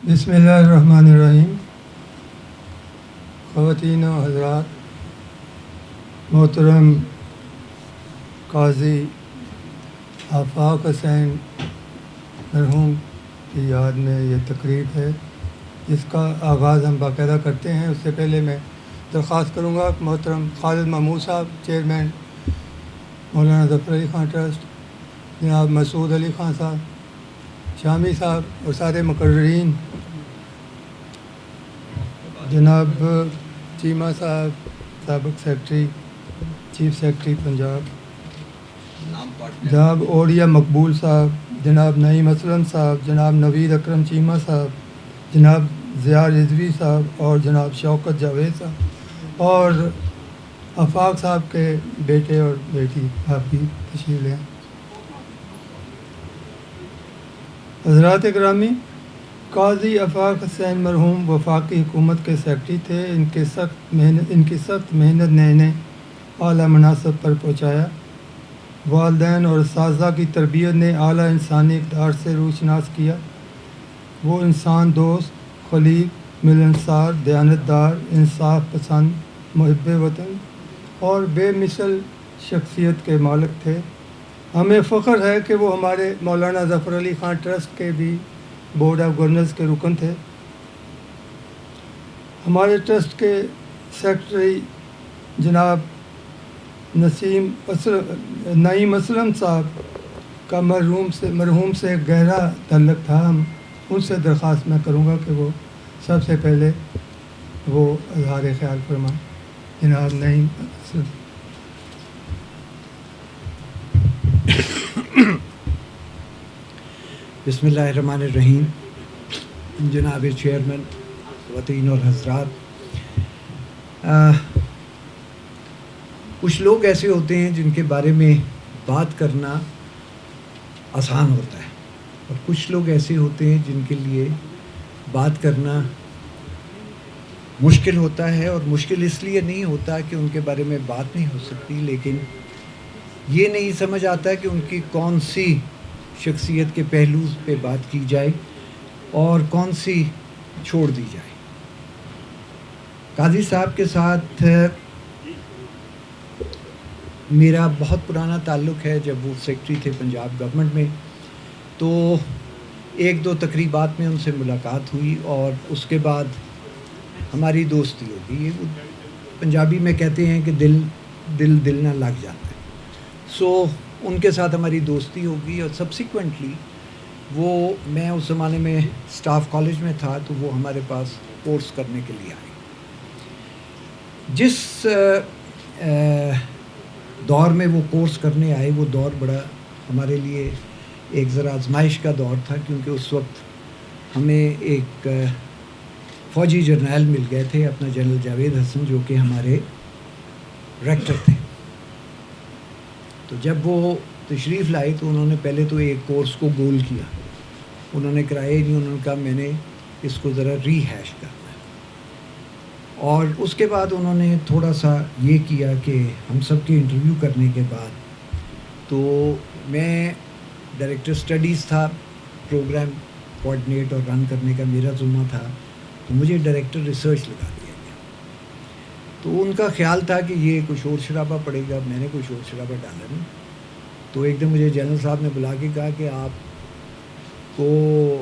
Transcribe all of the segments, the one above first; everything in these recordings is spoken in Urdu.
بسم اللہ الرحمن الرحیم. خواتین و حضرات، محترم قاضی آفاق حسین مرحوم کی یاد میں یہ تقریب ہے جس کا آغاز ہم باقاعدہ کرتے ہیں. اس سے پہلے میں درخواست کروں گا کہ محترم خالد محمود صاحب چیئرمین مولانا ظفر علی خان ٹرسٹ، جناب مسعود علی خان صاحب، شامی صاحب اور سارے مقررین، جناب چیمہ صاحب سابق سیکرٹری، چیف سیکرٹری پنجاب، جناب اوڑیا مقبول صاحب، جناب نعیم اسلم صاحب، جناب نوید اکرم چیمہ صاحب، جناب ضیاء رضوی صاحب اور جناب شوکت جاوید صاحب، اور آفاق صاحب کے بیٹے اور بیٹی آپ بھی تشریف لیں. حضرات اکرامی، قاضی آفاق حسین مرحوم وفاقی حکومت کے سیکرٹری تھے. ان کی سخت محنت نے انہیں اعلیٰ مناصب پر پہنچایا. والدین اور اساتذہ کی تربیت نے اعلیٰ انسانی اقدار سے روشناس کیا. وہ انسان دوست، خلیق، ملنسار، دیانتدار، انصاف پسند، محب وطن اور بے مثل شخصیت کے مالک تھے. ہمیں فخر ہے کہ وہ ہمارے مولانا ظفر علی خان ٹرسٹ کے بھی بورڈ آف گورنرز کے رکن تھے. ہمارے ٹرسٹ کے سیکرٹری جناب نعیم اسلم صاحب کا مرحوم سے گہرا تعلق تھا. ہم ان سے درخواست میں کروں گا کہ وہ سب سے پہلے وہ اظہار خیال فرمائیں. جناب نعیم اسلم. بسم اللہ الرحمن الرحیم. جناب چیئرمین، خواتین اور حضرات، کچھ لوگ ایسے ہوتے ہیں جن کے بارے میں بات کرنا آسان ہوتا ہے، اور کچھ لوگ ایسے ہوتے ہیں جن کے لیے بات کرنا مشکل ہوتا ہے. اور مشکل اس لیے نہیں ہوتا کہ ان کے بارے میں بات نہیں ہو سکتی، لیکن یہ نہیں سمجھ آتا کہ ان کی کون سی شخصیت کے پہلو پہ بات کی جائے اور کون سی چھوڑ دی جائے. قاضی صاحب کے ساتھ میرا بہت پرانا تعلق ہے. جب وہ سیکرٹری تھے پنجاب گورنمنٹ میں، تو ایک دو تقریبات میں ان سے ملاقات ہوئی اور اس کے بعد ہماری دوستی ہوگی. پنجابی میں کہتے ہیں کہ دل نہ لگ جاتا ہے. سو ان کے ساتھ ہماری دوستی ہوگی، اور سبسیکوینٹلی میں اس زمانے میں اسٹاف کالج میں تھا، تو وہ ہمارے پاس کورس کرنے کے لیے آئے. جس دور میں وہ کورس کرنے آئے، وہ دور بڑا ہمارے لیے ایک ذرا آزمائش کا دور تھا، کیونکہ اس وقت ہمیں ایک فوجی جرنیل مل گئے تھے، اپنا جنرل جاوید حسن، جو کہ ہمارے ریکٹر تھے. تو جب وہ تشریف لائے تو انہوں نے پہلے تو ایک کورس کو گول کیا. انہوں نے کرایا نہیں. انہوں نے کہا میں نے اس کو ذرا ری ہیش کرنا ہے. اور اس کے بعد انہوں نے تھوڑا سا یہ کیا کہ ہم سب کے انٹرویو کرنے کے بعد، تو میں ڈائریکٹر اسٹڈیز تھا، پروگرام کوآرڈینیٹ اور رن کرنے کا میرا ذمہ تھا، تو مجھے ڈائریکٹر ریسرچ لگا دیا گیا. تو ان کا خیال تھا کہ یہ کوئی شور شرابہ پڑے گا. میں نے کوئی شور شرابہ ڈالا نہیں. تو ایک دن مجھے جنرل صاحب نے بلا کے کہا کہ آپ کو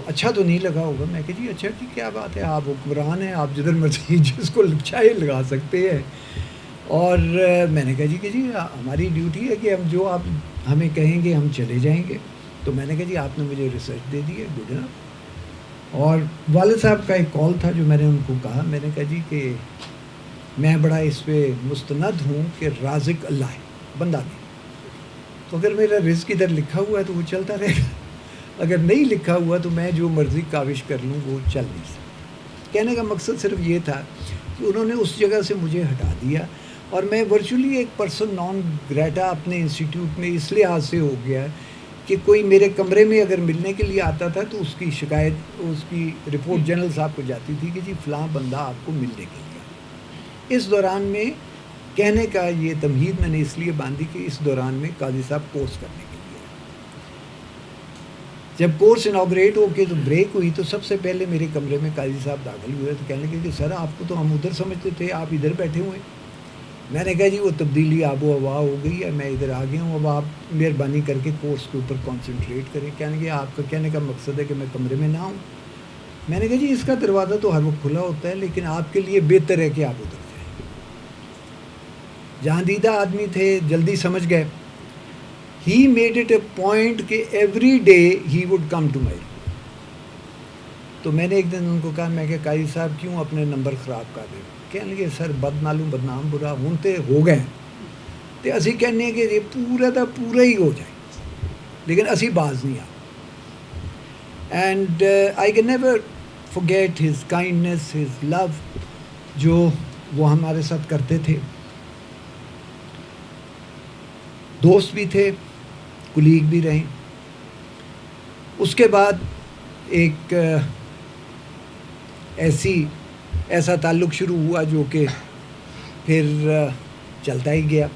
اچھا تو نہیں لگا ہوگا. میں کہ جی اچھا جی کیا بات ہے، آپ حکمران ہیں، آپ جدھر مرضی جس کو چاہے لگا سکتے ہیں. اور میں نے کہا کہ جی ہماری ڈیوٹی ہے کہ ہم جو آپ ہمیں کہیں گے ہم چلے جائیں گے. تو میں نے کہا جی آپ نے مجھے ریسرچ دے دی ہے، گڈ انف. اور والد صاحب کا ایک کال تھا جو میں نے ان کو کہا. میں نے کہا جی کہ میں بڑا اس پہ مستند ہوں کہ رازق اللہ ہے، بندہ نہیں. تو اگر میرا رزق ادھر لکھا ہوا ہے تو وہ چلتا رہے گا، اگر نہیں لکھا ہوا تو میں جو مرضی کاوش کر لوں وہ چل نہیں سکتا. کہنے کا مقصد صرف یہ تھا کہ انہوں نے اس جگہ سے مجھے ہٹا دیا، اور میں ورچولی ایک پرسن نان گریٹا اپنے انسٹیٹیوٹ میں اس لحاظ سے ہو گیا کہ کوئی میرے کمرے میں اگر ملنے کے لیے آتا تھا تو اس کی شکایت، اس کی رپورٹ جنرل صاحب کو جاتی تھی کہ جی فلاں بندہ آپ کو ملنے کے لیے. اس دوران میں کہنے کا یہ تمہید میں نے اس لیے باندھی کہ اس دوران میں قاضی صاحب کورس کرنے کے لیے. جب کورس انوگریٹ ہو کے تو بریک ہوئی تو سب سے پہلے میرے کمرے میں قاضی صاحب داخل ہوئے تو کہنے لگے کہ سر آپ کو تو ہم ادھر سمجھتے تھے، آپ ادھر بیٹھے ہوئے. میں نے کہا جی وہ تبدیلی آب و ہوا ہو گئی ہے، میں ادھر آ گیا ہوں، اب آپ مہربانی کر کے کورس کے اوپر کانسنٹریٹ کریں. کہنے کہ آپ کا کہنے کا مقصد ہے کہ میں کمرے میں نہ ہوں. میں نے کہا جی اس کا دروازہ تو ہر وقت کھلا ہوتا ہے، لیکن آپ کے لیے بہتر ہے کہ آپ ادھر جائیں. جہاں دیدہ آدمی تھے جلدی سمجھ گئے. He made it a point کہ every day he would come to my. تو میں نے ایک دن ان کو کہا، میں کہ قاضی صاحب کیوں اپنے نمبر خراب کر رہے ہو؟ کہنے لگے سر بد معلوم بدنام برا ہوں تے ہو گئے تو اسی کہنے کہ یہ پورا دا پورا ہی ہو جائے، لیکن اسی باز نہیں آ. And I can never forget his kindness, his love جو وہ ہمارے ساتھ کرتے تھے. دوست بھی تھے، کلیگ بھی رہیں. اس کے بعد ایک ایسا تعلق شروع ہوا جو کہ پھر چلتا ہی گیا،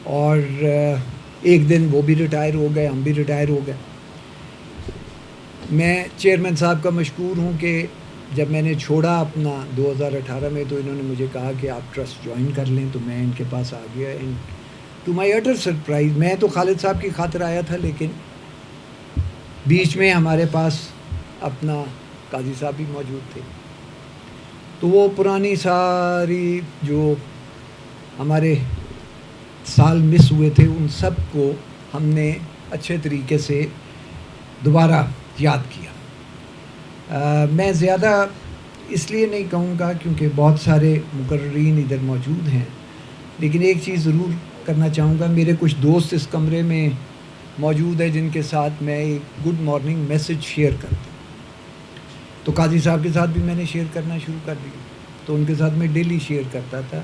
اور ایک دن وہ بھی ریٹائر ہو گئے، ہم بھی ریٹائر ہو گئے. میں چیئرمین صاحب کا مشکور ہوں کہ جب میں نے چھوڑا اپنا 2018 میں تو انہوں نے مجھے کہا کہ آپ ٹرسٹ جوائن کر لیں، تو میں ان کے پاس آ گیا. اینڈ ٹو مائی اٹر سرپرائز میں تو خالد صاحب کی خاطر آیا تھا، لیکن بیچ میں ہمارے پاس اپنا قاضی صاحب بھی موجود تھے. تو وہ پرانی ساری جو ہمارے سال مس ہوئے تھے ان سب کو ہم نے اچھے طریقے سے دوبارہ یاد کیا. میں زیادہ اس لیے نہیں کہوں گا کیونکہ بہت سارے مقررین ادھر موجود ہیں، لیکن ایک چیز ضرور کرنا چاہوں گا. میرے کچھ دوست اس کمرے میں موجود ہیں جن کے ساتھ میں ایک گڈ مارننگ میسج شیئر کرتا ہوں. تو قاضی صاحب کے ساتھ بھی میں نے شیئر کرنا شروع کر دیا، تو ان کے ساتھ میں ڈیلی شیئر کرتا تھا.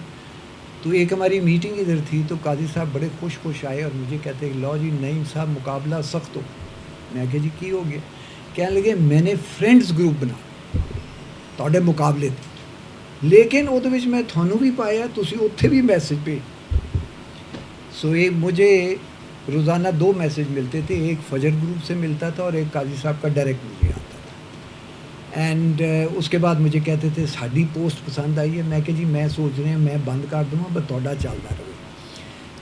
تو ایک ہماری میٹنگ ادھر تھی تو قاضی صاحب بڑے خوش آئے اور مجھے کہتے کہ لو جی نعیم صاحب مقابلہ سخت ہو. میں کہا جی کی ہو گیا؟ کہنے لگے میں نے فرینڈز گروپ بنا ਤੁਹਾਡੇ ਮੁਕਾਬਲੇ ਤੇ، لیکن ਉਹਦੇ ਵਿੱਚ ਮੈਂ ਤੁਹਾਨੂੰ ਵੀ ਪਾਇਆ، ਤੁਸੀਂ ਉੱਥੇ بھی میسج پہ. سو ایک مجھے روزانہ 2 میسج ملتے تھے، ایک فجر گروپ سے ملتا تھا اور ایک قاضی صاحب کا ڈائریکٹ مجھے آتا تھا. اینڈ اس کے بعد مجھے کہتے تھے ساڈی پوسٹ پسند آئی ہے. میں کہ جی میں سوچ رہے ہیں میں بند کر دوں بس ਤੁਹਾਡਾ ਚੱਲਦਾ ਰਹੇ.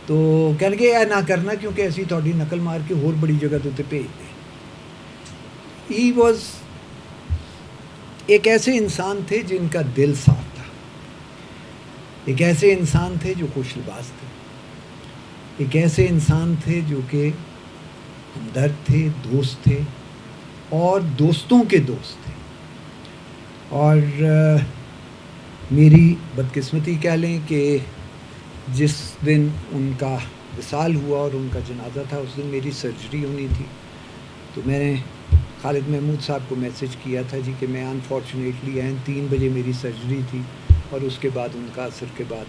تو کہنے لگے ਇਹ ਨਾ ਕਰਨਾ ਕਿਉਂਕਿ ਅਸੀਂ ਤੁਹਾਡੀ ਨਕਲ ਮਾਰ ਕੇ ਹੋਰ ਬੜੀ ਜਗ੍ਹਾ ਦੇ ਉੱਤੇ ਭੇਜਦੇ. ہی واز ایک ایسے انسان تھے جن کا دل صاف تھا، ایک ایسے انسان تھے جو خوش لباس تھے، ایک ایسے انسان تھے جو کہ ہمدرد تھے، دوست تھے اور دوستوں کے دوست تھے. اور میری بدقسمتی کہہ لیں کہ جس دن ان کا وصال ہوا اور ان کا جنازہ تھا اس دن میری سرجری ہونی تھی. تو میں نے خالد محمود صاحب کو میسج کیا تھا جی کہ میں انفارچونیٹلی 3 بجے میری سرجری تھی اور اس کے بعد ان کا عصر کے بعد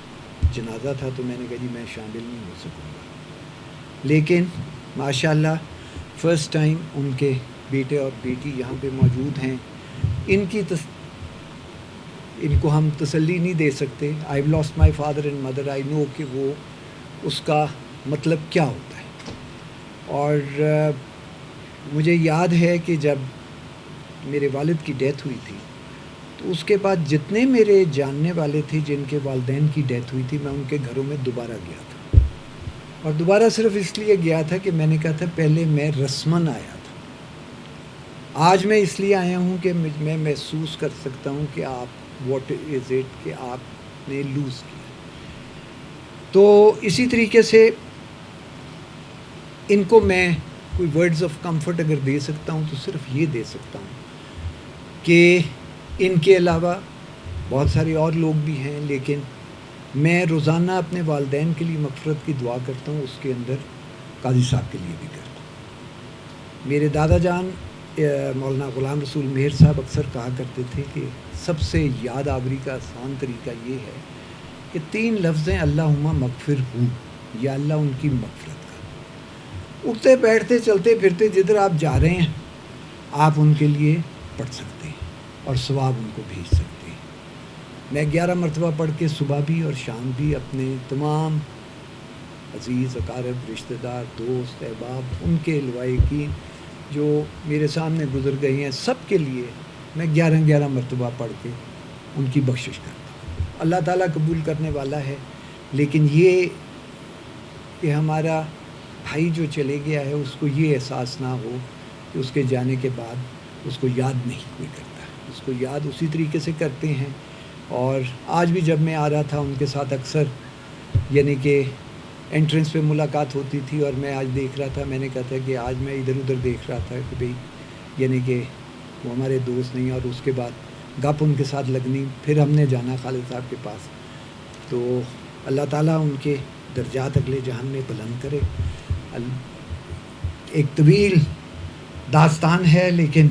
جنازہ تھا. تو میں نے کہا جی میں شامل نہیں ہو سکوں گا. لیکن ماشاءاللہ فرسٹ ٹائم ان کے بیٹے اور بیٹی یہاں پہ موجود ہیں. ان کو ہم تسلی نہیں دے سکتے. I have lost my father and mother, I know کہ وہ اس کا مطلب کیا ہوتا ہے. اور مجھے یاد ہے کہ جب میرے والد کی ڈیتھ ہوئی تھی تو اس کے بعد جتنے میرے جاننے والے تھے جن کے والدین کی ڈیتھ ہوئی تھی میں ان کے گھروں میں دوبارہ گیا تھا. اور دوبارہ صرف اس لیے گیا تھا کہ میں نے کہا تھا پہلے میں رسماً آیا تھا، آج میں اس لیے آیا ہوں کہ میں محسوس کر سکتا ہوں کہ آپ واٹ از اٹ کہ آپ نے لوز کیا. تو اسی طریقے سے ان کو میں کوئی ورڈز آف کمفرٹ اگر دے سکتا ہوں تو صرف یہ دے سکتا ہوں کہ ان کے علاوہ بہت سارے اور لوگ بھی ہیں، لیکن میں روزانہ اپنے والدین کے لیے مغفرت کی دعا کرتا ہوں، اس کے اندر قاضی صاحب کے لیے بھی کرتا ہوں. میرے دادا جان مولانا غلام رسول مہر صاحب اکثر کہا کرتے تھے کہ سب سے یاد آوری کا آسان طریقہ یہ ہے کہ 3 لفظ ہیں اللہم مغفر ہوں، یا اللہ ان کی مغفرت کا. اٹھتے بیٹھتے چلتے پھرتے جدھر آپ جا رہے ہیں آپ ان کے لیے پڑھ سکتے ہیں اور ثواب ان کو بھیج سکتے ہیں. میں 11 مرتبہ پڑھ کے صبح بھی اور شام بھی اپنے تمام عزیز اقارب رشتہ دار دوست احباب ان کے لوائقین جو میرے سامنے گزر گئے ہیں سب کے لیے میں 11 مرتبہ پڑھ کے ان کی بخشش کرتا ہوں. اللہ تعالیٰ قبول کرنے والا ہے. لیکن یہ کہ ہمارا بھائی جو چلے گیا ہے اس کو یہ احساس نہ ہو کہ اس کے جانے کے بعد اس کو یاد نہیں کوئی کرتا. اس کو یاد اسی طریقے سے کرتے ہیں. اور آج بھی جب میں آ رہا تھا ان کے ساتھ اکثر یعنی کہ انٹرنس پہ ملاقات ہوتی تھی اور میں آج دیکھ رہا تھا, میں نے کہا تھا کہ آج میں ادھر ادھر دیکھ رہا تھا کہ بھئی یعنی کہ وہ ہمارے دوست نہیں. اور اس کے بعد گپ ان کے ساتھ لگنی, پھر ہم نے جانا خالد صاحب کے پاس. تو اللہ تعالیٰ ان کے درجات اگلے جہان میں بلند کرے. ایک طویل داستان ہے, لیکن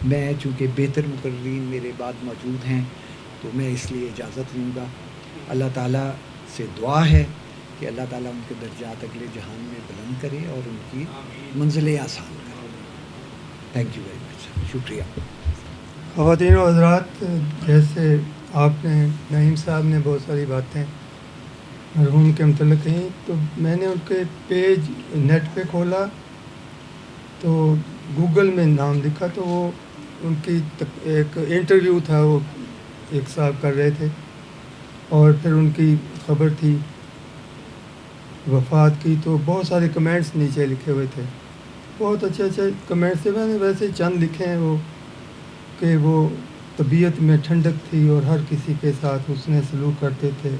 میں چونکہ بہتر مقررین میرے بعد موجود ہیں تو میں اس لیے اجازت لوں گا. اللہ تعالیٰ سے دعا ہے کہ اللہ تعالیٰ ان کے درجات اگلے جہان میں بلند کرے اور ان کی منزلیں آسان کرے. Thank you very much. شکریہ. خواتین و حضرات, جیسے آپ نے نعیم صاحب نے بہت ساری باتیں مرحوم کے متعلق کہیں, تو میں نے ان کے پیج نیٹ پہ کھولا تو گوگل میں نام لکھا تو وہ ان کی ایک انٹرویو تھا, وہ ایک صاحب کر رہے تھے اور پھر ان کی خبر تھی وفات کی. تو بہت سارے کمنٹس نیچے لکھے ہوئے تھے, بہت اچھے اچھے کمنٹس تھے. میں نے ویسے چند لکھے ہیں وہ کہ وہ طبیعت میں ٹھنڈک تھی اور ہر کسی کے ساتھ حسن سلوک کرتے تھے.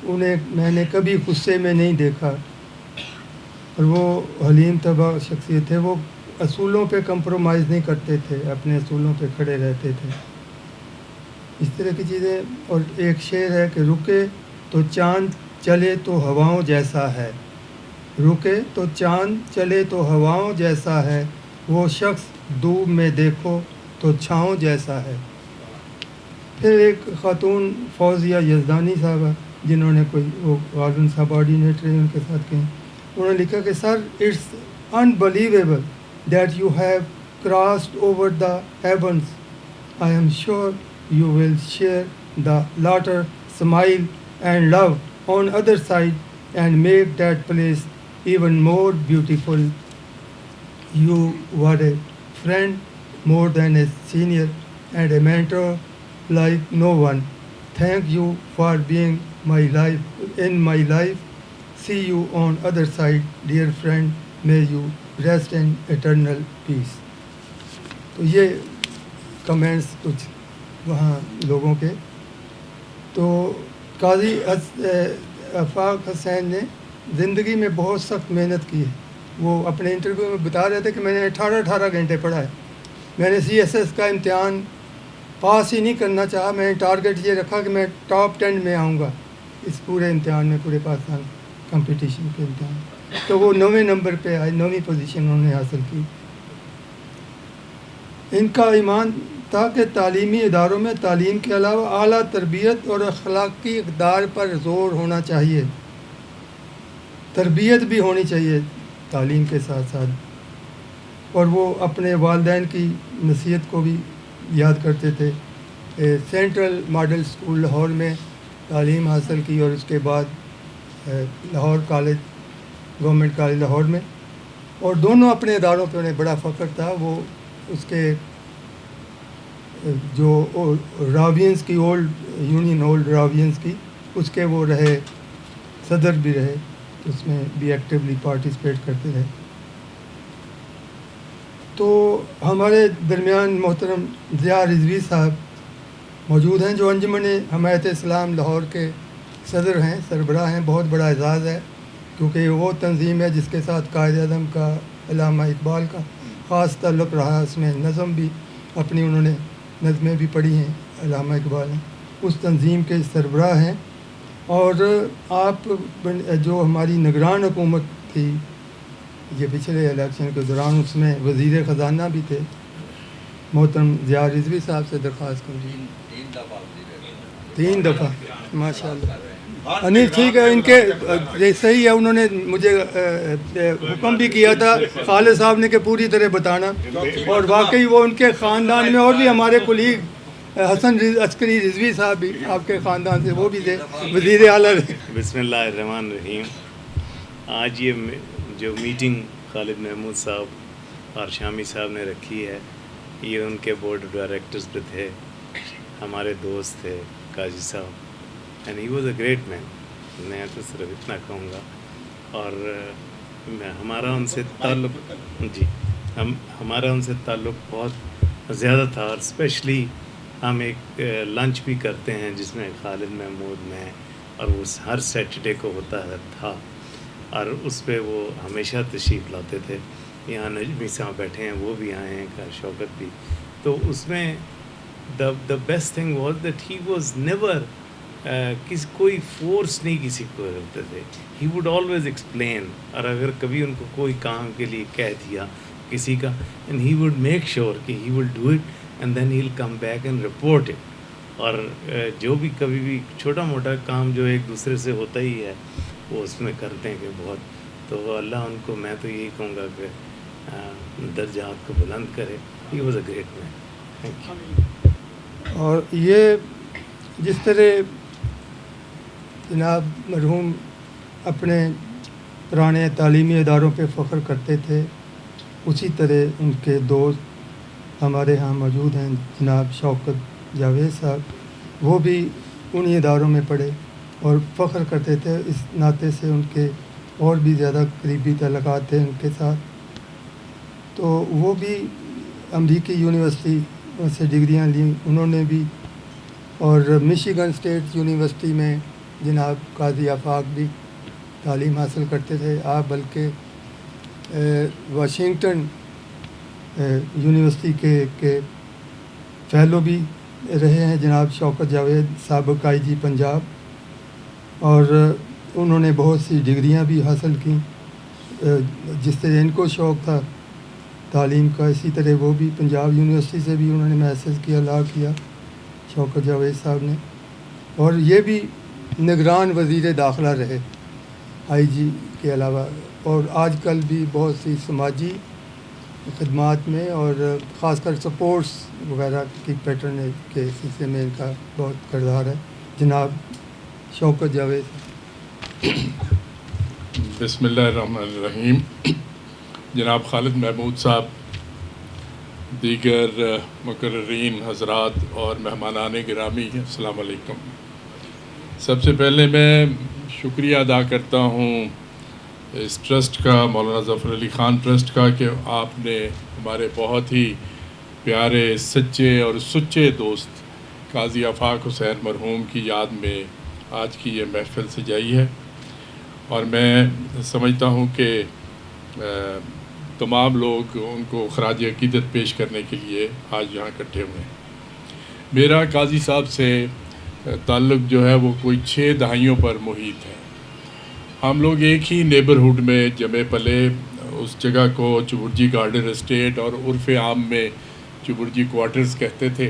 انہیں میں نے کبھی غصے میں نہیں دیکھا اور وہ حلیم طبع شخصیت تھے. وہ اصولوں پہ کمپرومائز نہیں کرتے تھے, اپنے اصولوں پہ کھڑے رہتے تھے. اس طرح کی چیزیں. اور ایک شعر ہے کہ رکے تو چاند چلے تو ہواؤں جیسا ہے, رکے تو چاند چلے تو ہواؤں جیسا ہے, وہ شخص دور میں دیکھو تو چھاؤں جیسا ہے. پھر ایک خاتون فوزیہ یزدانی صاحبہ جنہوں نے کوئی وہ غالباً سب آرڈینیٹر ان کے ساتھ کہیں, انہوں نے لکھا کہ sir it's unbelievable that you have crossed over the heavens. I am sure you will share the laughter, smile and love on other side and make that place even more beautiful. You were a friend more than a senior and a mentor like no one. Thank you for being my life in my life. See you on other side, dear friend. May you rest in eternal peace. تو یہ کمنٹس کچھ وہاں لوگوں کے. تو قاضی آفاق حسین نے زندگی میں بہت سخت محنت کی ہے. وہ اپنے انٹرویو میں بتا رہے تھے کہ میں نے 18 گھنٹے پڑھا ہے. میں نے CSS کا امتحان پاس ہی نہیں کرنا چاہا. میں نے ٹارگیٹ یہ رکھا کہ میں ٹاپ 10 میں آؤں گا اس پورے امتحان میں, پورے پاکستان کمپٹیشن کے امتحان. تو وہ 9ویں نمبر پہ آئے, 9ویں پوزیشن انہوں نے حاصل کی. ان کا ایمان تھا کہ تعلیمی اداروں میں تعلیم کے علاوہ اعلیٰ تربیت اور اخلاقی اقدار پر زور ہونا چاہیے. تربیت بھی ہونی چاہیے تعلیم کے ساتھ ساتھ. اور وہ اپنے والدین کی نصیحت کو بھی یاد کرتے تھے. سینٹرل ماڈل اسکول لاہور میں تعلیم حاصل کی اور اس کے بعد Lahore college, government college Lahore میں. اور دونوں اپنے اداروں پہ انہیں بڑا فخر تھا. وہ اس کے جو راوینس کی یونین اولڈ راوینس کی اس کے وہ رہے, صدر بھی رہے, اس میں بھی ایکٹیولی پارٹیسپیٹ کرتے رہے. تو ہمارے درمیان محترم ضیاء رضوی صاحب موجود ہیں جو انجمن حمایت اسلام لاہور کے صدر ہیں, سربراہ ہیں. بہت بڑا اعزاز ہے کیونکہ یہ وہ تنظیم ہے جس کے ساتھ قائد اعظم کا, علامہ اقبال کا خاص تعلق رہا. اس میں نظم بھی اپنی انہوں نے نظمیں بھی پڑھی ہیں, علامہ اقبال ہیں. اس تنظیم کے سربراہ ہیں. اور آپ جو ہماری نگران حکومت تھی یہ پچھلے الیکشن کے دوران, اس میں وزیر خزانہ بھی تھے. محترم ضیاء رضوی صاحب سے درخواست کروں. 3 دفعہ ماشاء اللہ. نہیں ٹھیک ہے, ان کے صحیح ہے. انہوں نے مجھے حکم بھی کیا تھا خالد صاحب نے کہ پوری طرح بتانا, اور واقعی وہ ان کے خاندان میں اور بھی ہمارے کولیگ حسن عسکری رضوی صاحب بھی آپ کے خاندان سے, وہ بھی تھے وزیر اعلیٰ. بسم اللہ الرحمن الرحیم. آج یہ جو میٹنگ خالد محمود صاحب اور شامی صاحب نے رکھی ہے. یہ ان کے بورڈ آف ڈائریکٹرز پہ تھے, ہمارے دوست تھے قاضی صاحب, and he was a great man. میں تو صرف اتنا کہوں گا. اور ہمارا ان سے تعلق, جی ہمارا ان سے تعلق بہت زیادہ تھا. اور اسپیشلی ہم ایک لنچ بھی کرتے ہیں جس میں خالد محمود میں, اور وہ ہر سیٹرڈے کو ہوتا تھا, اور اس پہ وہ ہمیشہ تشریف لاتے تھے. یہاں نجمی صاحب بیٹھے ہیں, وہ بھی آئے ہیں, شوکت بھی. تو اس میں the best thing was that he was never, کوئی فورس نہیں کسی کو کرتے تھے. ہی وڈ آلویز ایکسپلین, اور اگر کبھی ان کو کوئی کام کے لیے کہہ دیا کسی کا, and he would make sure کہ he will do it, and then he will come back and report it. اور جو بھی کبھی بھی چھوٹا موٹا کام جو ایک دوسرے سے ہوتا ہی ہے, وہ اس میں کرتے ہیں کہ بہت. تو اللہ ان کو, میں تو یہی کہوں گا کہ درجات کو بلند کرے. ہی was a great man. Thank you. اور یہ جس طرح جناب مرحوم اپنے پرانے تعلیمی اداروں پہ فخر کرتے تھے, اسی طرح ان کے دوست ہمارے ہاں موجود ہیں جناب شوکت جاوید صاحب. وہ بھی انہی اداروں میں پڑھے اور فخر کرتے تھے. اس ناطے سے ان کے اور بھی زیادہ قریبی تعلقات تھے ان کے ساتھ. تو وہ بھی امریکی یونیورسٹی سے ڈگریاں لیں انہوں نے بھی, اور مشیگن اسٹیٹ یونیورسٹی میں جناب قاضی آفاق بھی تعلیم حاصل کرتے تھے. آپ بلکہ واشنگٹن یونیورسٹی کے فیلو بھی رہے ہیں جناب شوکت جاوید, سابق آئی جی پنجاب, اور انہوں نے بہت سی ڈگریاں بھی حاصل کیں. جس طرح ان کو شوق تھا تعلیم کا, اسی طرح وہ بھی پنجاب یونیورسٹی سے بھی انہوں نے میسج کیا, لا کیا شوکت جاوید صاحب نے. اور یہ بھی نگران وزیر داخلہ رہے آئی جی کے علاوہ, اور آج کل بھی بہت سی سماجی خدمات میں اور خاص کر سپورٹس وغیرہ کی پیٹرن کے سلسلے میں ان کا بہت کردار ہے. جناب شوکت جاوید. بسم اللہ الرحمن الرحیم. جناب خالد محمود صاحب, دیگر مقررین حضرات اور مہمانان گرامی, السلام علیکم. سب سے پہلے میں شکریہ ادا کرتا ہوں اس ٹرسٹ کا, مولانا ظفر علی خان ٹرسٹ کا, کہ آپ نے ہمارے بہت ہی پیارے, سچے اور سچے دوست قاضی آفاق حسین مرحوم کی یاد میں آج کی یہ محفل سجائی ہے. اور میں سمجھتا ہوں کہ تمام لوگ ان کو خراج عقیدت پیش کرنے کے لیے آج یہاں اکٹھے ہوئے ہیں. میرا قاضی صاحب سے تعلق جو ہے وہ کوئی 6 دہائیوں پر محیط ہے. ہم لوگ ایک ہی نیبرہڈ میں جمے پلے. اس جگہ کو چبرجی گارڈن اسٹیٹ اور عرف عام میں چبرجی کوارٹرز کہتے تھے,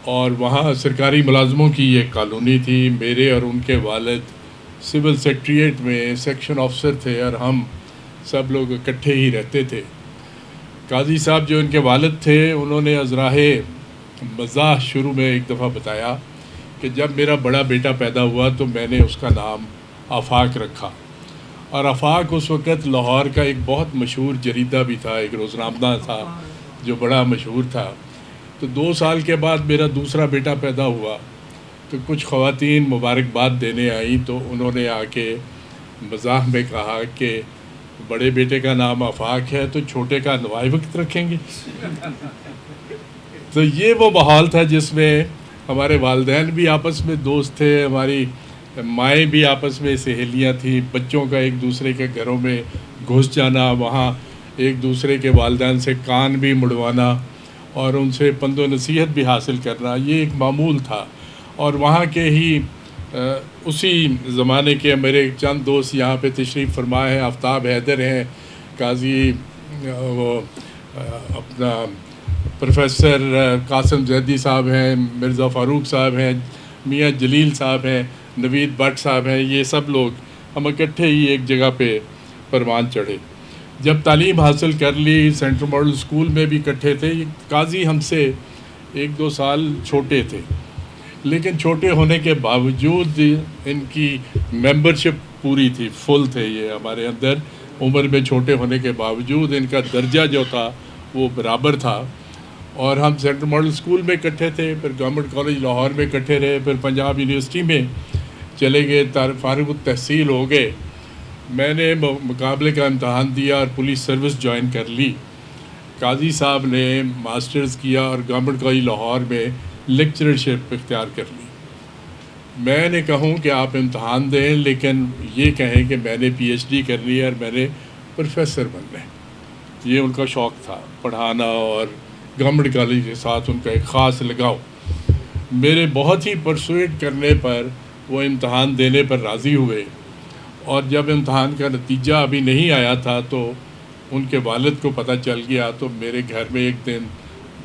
اور وہاں سرکاری ملازموں کی ایک کالونی تھی. میرے اور ان کے والد سول سیکریٹریٹ میں سیکشن آفیسر تھے, اور ہم سب لوگ اکٹھے ہی رہتے تھے. قاضی صاحب جو ان کے والد تھے, انہوں نے ازراہ مزاح شروع میں ایک دفعہ بتایا کہ جب میرا بڑا بیٹا پیدا ہوا تو میں نے اس کا نام آفاق رکھا. اور آفاق اس وقت لاہور کا ایک بہت مشہور جریدہ بھی تھا, ایک روزنامہ تھا جو بڑا مشہور تھا. تو 2 سال کے بعد میرا دوسرا بیٹا پیدا ہوا, تو کچھ خواتین مبارکباد دینے آئیں, تو انہوں نے آ کے مزاح میں کہا کہ بڑے بیٹے کا نام آفاق ہے تو چھوٹے کا نوائے وقت رکھیں گے. تو یہ وہ ماحول تھا جس میں ہمارے والدین بھی آپس میں دوست تھے, ہماری مائیں بھی آپس میں سہیلیاں تھیں. بچوں کا ایک دوسرے کے گھروں میں گھس جانا, وہاں ایک دوسرے کے والدین سے کان بھی مڑوانا اور ان سے پند و نصیحت بھی حاصل کرنا, یہ ایک معمول تھا. اور وہاں کے ہی اسی زمانے کے میرے چند دوست یہاں پہ تشریف فرما ہیں. آفتاب حیدر ہیں, قاضی وہ اپنا پروفیسر قاسم زیدی صاحب ہیں, مرزا فاروق صاحب ہیں, میاں جلیل صاحب ہیں, نوید بٹ صاحب ہیں. یہ سب لوگ ہم اکٹھے ہی ایک جگہ پہ پروان چڑھے. جب تعلیم حاصل کر لی سینٹرل ماڈل اسکول میں بھی اکٹھے تھے. قاضی ہم سے 1-2 سال چھوٹے تھے, لیکن چھوٹے ہونے کے باوجود ان کی ممبرشپ پوری تھی, فل تھے یہ ہمارے اندر. عمر میں چھوٹے ہونے کے باوجود ان کا درجہ جو تھا وہ برابر تھا. اور ہم سینٹرل ماڈل اسکول میں اکٹھے تھے, پھر گورنمنٹ کالج لاہور میں اکٹھے رہے, پھر پنجاب یونیورسٹی میں چلے گئے, فارغ التحصیل ہو گئے. میں نے مقابلے کا امتحان دیا اور پولیس سروس جوائن کر لی. قاضی صاحب نے ماسٹرز کیا اور گورنمنٹ کالج لاہور میں لیکچررشپ اختیار کر لی. میں نے کہوں کہ آپ امتحان دیں, لیکن یہ کہیں کہ میں نے پی ایچ ڈی کرنی ہے اور میں نے پروفیسر بننا ہے. یہ ان کا شوق تھا, پڑھانا, اور گورنمنٹ کالج کے ساتھ ان کا ایک خاص لگاؤ. میرے بہت ہی پرسویٹ کرنے پر وہ امتحان دینے پر راضی ہوئے, اور جب امتحان کا نتیجہ ابھی نہیں آیا تھا تو ان کے والد کو پتہ چل گیا. تو میرے گھر میں ایک دن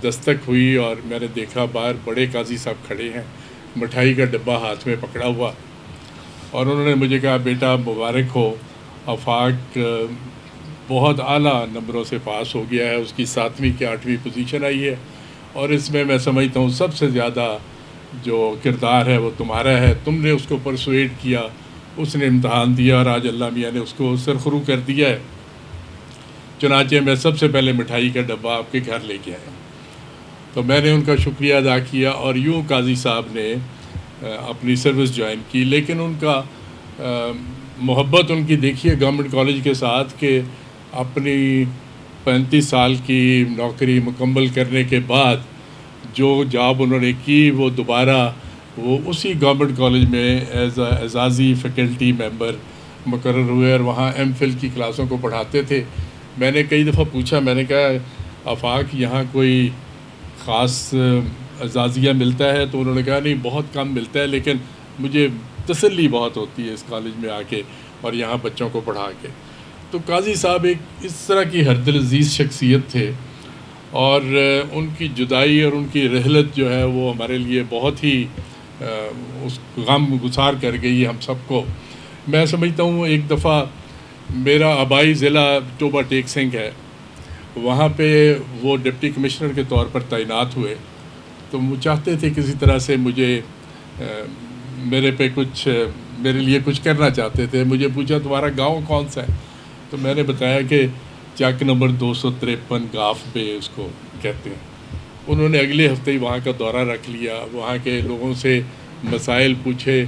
دستک ہوئی اور میں نے دیکھا باہر بڑے قاضی صاحب کھڑے ہیں, مٹھائی کا ڈبہ ہاتھ میں پکڑا ہوا, اور انہوں نے مجھے کہا بیٹا مبارک ہو, آفاق بہت اعلیٰ نمبروں سے پاس ہو گیا ہے, اس کی 7ویں کی 8ویں پوزیشن آئی ہے, اور اس میں سمجھتا ہوں سب سے زیادہ جو کردار ہے وہ تمہارا ہے. تم نے اس کو پرسویٹ کیا, اس نے امتحان دیا, اور آج اللہ میاں نے اس کو سرخرو کر دیا ہے. چنانچہ میں سب سے پہلے مٹھائی کا ڈبہ آپ کے گھر لے کے آیا. تو میں نے ان کا شکریہ ادا کیا, اور یوں قاضی صاحب نے اپنی سروس جوائن کی. لیکن ان کا محبت ان کی دیکھیے گورنمنٹ کالج کے ساتھ کہ اپنی 35 سال کی نوکری مکمل کرنے کے بعد جو جاب انہوں نے کی وہ دوبارہ وہ اسی گورنمنٹ کالج میں ایز اے اعزازی فیکلٹی ممبر مقرر ہوئے, اور وہاں ایم فل کی کلاسوں کو پڑھاتے تھے. میں نے کئی دفعہ پوچھا, میں نے کہا آفاق یہاں کوئی خاص اعزازیہ ملتا ہے؟ تو انہوں نے کہا نہیں بہت کم ملتا ہے, لیکن مجھے تسلی بہت ہوتی ہے اس کالج میں آ کے اور یہاں بچوں کو پڑھا کے. تو قاضی صاحب ایک اس طرح کی ہردل عزیز شخصیت تھے, اور ان کی جدائی اور ان کی رحلت جو ہے وہ ہمارے لیے بہت ہی اس غم گسار کر گئی ہم سب کو. میں سمجھتا ہوں ایک دفعہ میرا آبائی ضلع ٹوبہ ٹیک سنگھ ہے, وہاں پہ وہ ڈپٹی کمشنر کے طور پر تعینات ہوئے. تو وہ چاہتے تھے کسی طرح سے مجھے میرے پہ کچھ میرے لیے کچھ کرنا چاہتے تھے. مجھے پوچھا تمہارا گاؤں کون سا ہے؟ تو میں نے بتایا کہ چک نمبر 253 گاف پہ اس کو کہتے ہیں. انہوں نے اگلے ہفتے ہی وہاں کا دورہ رکھ لیا, وہاں کے لوگوں سے مسائل پوچھے.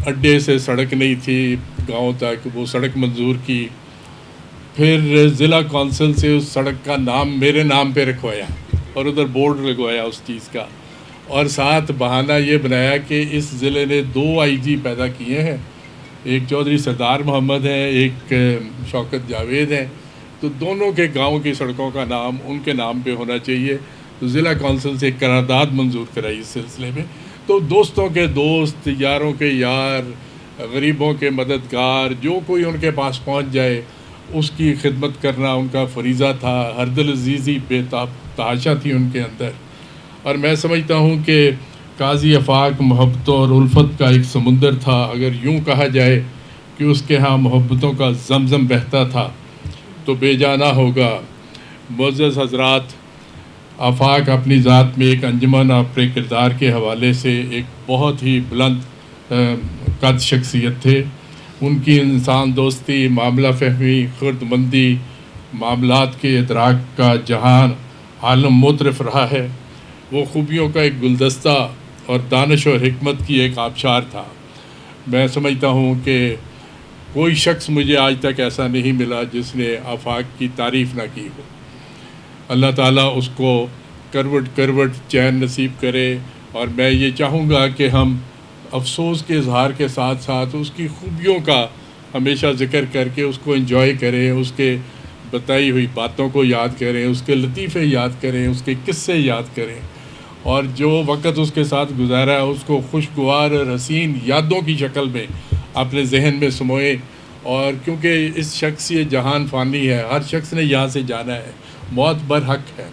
اڈے سے سڑک نہیں تھی گاؤں تک, وہ سڑک منظور کی. پھر ضلع کونسل سے اس سڑک کا نام میرے نام پہ رکھوایا اور ادھر بورڈ لگوایا اس چیز کا, اور ساتھ بہانہ یہ بنایا کہ اس ضلع نے 2 آئی جی پیدا کیے ہیں, ایک چودھری سردار محمد ہیں, ایک شوکت جاوید ہیں. تو دونوں کے گاؤں کی سڑکوں کا نام ان کے نام پہ ہونا چاہیے. تو ضلع کونسل سے ایک قرارداد منظور کرائی اس سلسلے میں. تو دوستوں کے دوست, یاروں کے یار, غریبوں کے مددگار, جو کوئی ان کے پاس پہنچ جائے اس کی خدمت کرنا ان کا فریضہ تھا. ہردل عزیزی بے تحاشا تھی ان کے اندر. اور میں سمجھتا ہوں کہ قاضی آفاق محبتوں اور الفت کا ایک سمندر تھا. اگر یوں کہا جائے کہ اس کے ہاں محبتوں کا زمزم بہتا تھا تو بے جانا ہوگا. معزز حضرات, آفاق اپنی ذات میں ایک انجمن اپنے کردار کے حوالے سے ایک بہت ہی بلند قد شخصیت تھے. ان کی انسان دوستی, معاملہ فہمی, خرد مندی, معاملات کے ادراک کا جہان عالم مترف رہا ہے. وہ خوبیوں کا ایک گلدستہ اور دانش اور حکمت کی ایک آبشار تھا. میں سمجھتا ہوں کہ کوئی شخص مجھے آج تک ایسا نہیں ملا جس نے آفاق کی تعریف نہ کی ہو. اللہ تعالیٰ اس کو کروٹ کروٹ چین نصیب کرے. اور میں یہ چاہوں گا کہ ہم افسوس کے اظہار کے ساتھ ساتھ اس کی خوبیوں کا ہمیشہ ذکر کر کے اس کو انجوائے کریں, اس کے بتائی ہوئی باتوں کو یاد کریں, اس کے لطیفے یاد کریں, اس کے قصے یاد کریں, اور جو وقت اس کے ساتھ گزارا ہے اس کو خوشگوار اور حسین یادوں کی شکل میں اپنے ذہن میں سموئیں. اور کیونکہ اس شخص یہ جہان فانی ہے, ہر شخص نے یہاں سے جانا ہے, موت برحق ہے,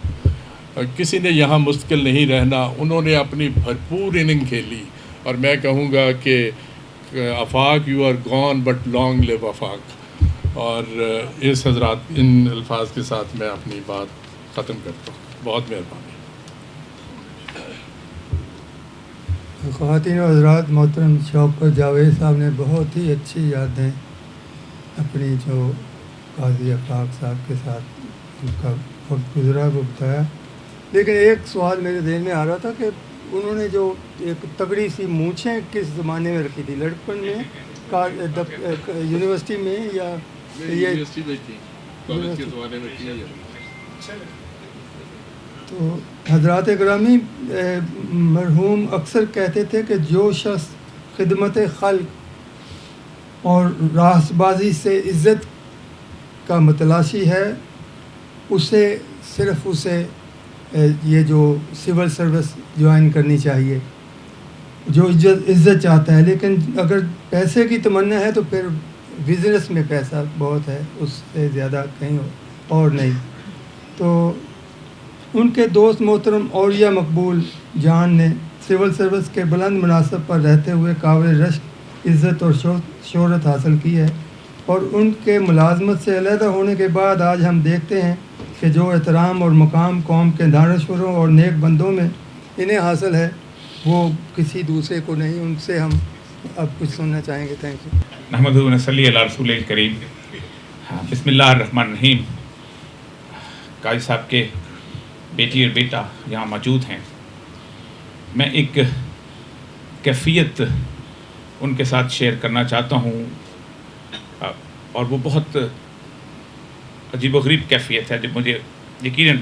کسی نے یہاں مستقل نہیں رہنا. انہوں نے اپنی بھرپور اننگ کھیلی, اور میں کہوں گا کہ Afaq you are gone but long live Afaq. اور اس حضرات ان الفاظ کے ساتھ میں اپنی بات ختم کرتا ہوں. بہت مہربانی. خواتین و حضرات, محترم شوکت جاوید صاحب نے بہت ہی اچھی یادیں اپنی جو قاضی افاق صاحب کے ساتھ ان کا وقت گزرا وہ بتایا. لیکن ایک سوال میرے ذہن میں آ رہا تھا کہ انہوں نے جو ایک تگڑی سی مونچھیں کس زمانے میں رکھی تھی؟ لڑکپن میں، یونیورسٹی میں، یا یہ تو حضرات گرامی، مرحوم اکثر کہتے تھے کہ جو شخص خدمت خلق اور راست بازی سے عزت کا متلاشی ہے، صرف اسے یہ جو سول سروس جوائن کرنی چاہیے، جو عزت چاہتا ہے. لیکن اگر پیسے کی تمنا ہے تو پھر بزنس میں پیسہ بہت ہے، اس سے زیادہ کہیں اور نہیں. تو ان کے دوست محترم اولیاء مقبول جان نے سول سروس کے بلند مناصب پر رہتے ہوئے قابل رشک عزت اور شہرت حاصل کی ہے، اور ان کے ملازمت سے علیحدہ ہونے کے بعد آج ہم دیکھتے ہیں کہ جو احترام اور مقام قوم کے دانشوروں اور نیک بندوں میں انہیں حاصل ہے وہ کسی دوسرے کو نہیں. ان سے ہم اب کچھ سننا چاہیں گے. Thank you. نحمدہ و نصلی علی رسول الکریم. بسم اللہ الرحمن الرحیم. قاضی صاحب کے بیٹی اور بیٹا یہاں موجود ہیں. میں ایک کیفیت ان کے ساتھ شیئر کرنا چاہتا ہوں، اور وہ بہت عجیب و غریب کیفیت ہے جو مجھے یقیناً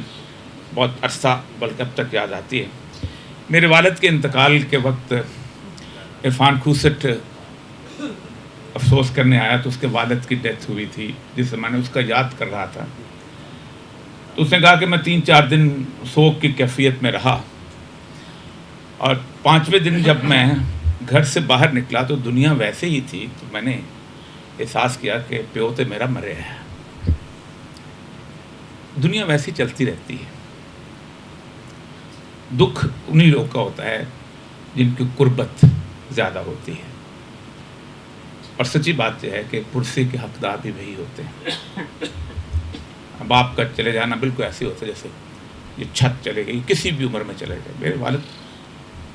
بہت عرصہ بلکہ اب تک یاد آتی ہے. میرے والد کے انتقال کے وقت عرفان کھوسٹ افسوس کرنے آیا تو اس کے والد کی ڈیتھ ہوئی تھی، جس سے میں نے اس کا یاد کر رہا تھا. تو اس نے کہا کہ میں 3-4 دن سوگ کی کیفیت میں رہا، اور 5ویں دن جب میں گھر سے باہر نکلا تو دنیا ویسے ہی تھی. تو میں نے احساس کیا کہ پیو تے میرا مرے ہے. دنیا ویسی چلتی رہتی ہے. دکھ انہی لوگ کا ہوتا ہے جن کی قربت زیادہ ہوتی ہے، اور سچی بات یہ ہے کہ پرسی کے حقدار بھی وہی ہوتے ہیں. باپ کا چلے جانا بالکل ایسے ہوتا ہے جیسے یہ چھت چلے گئی، کسی بھی عمر میں چلے گئے. میرے والد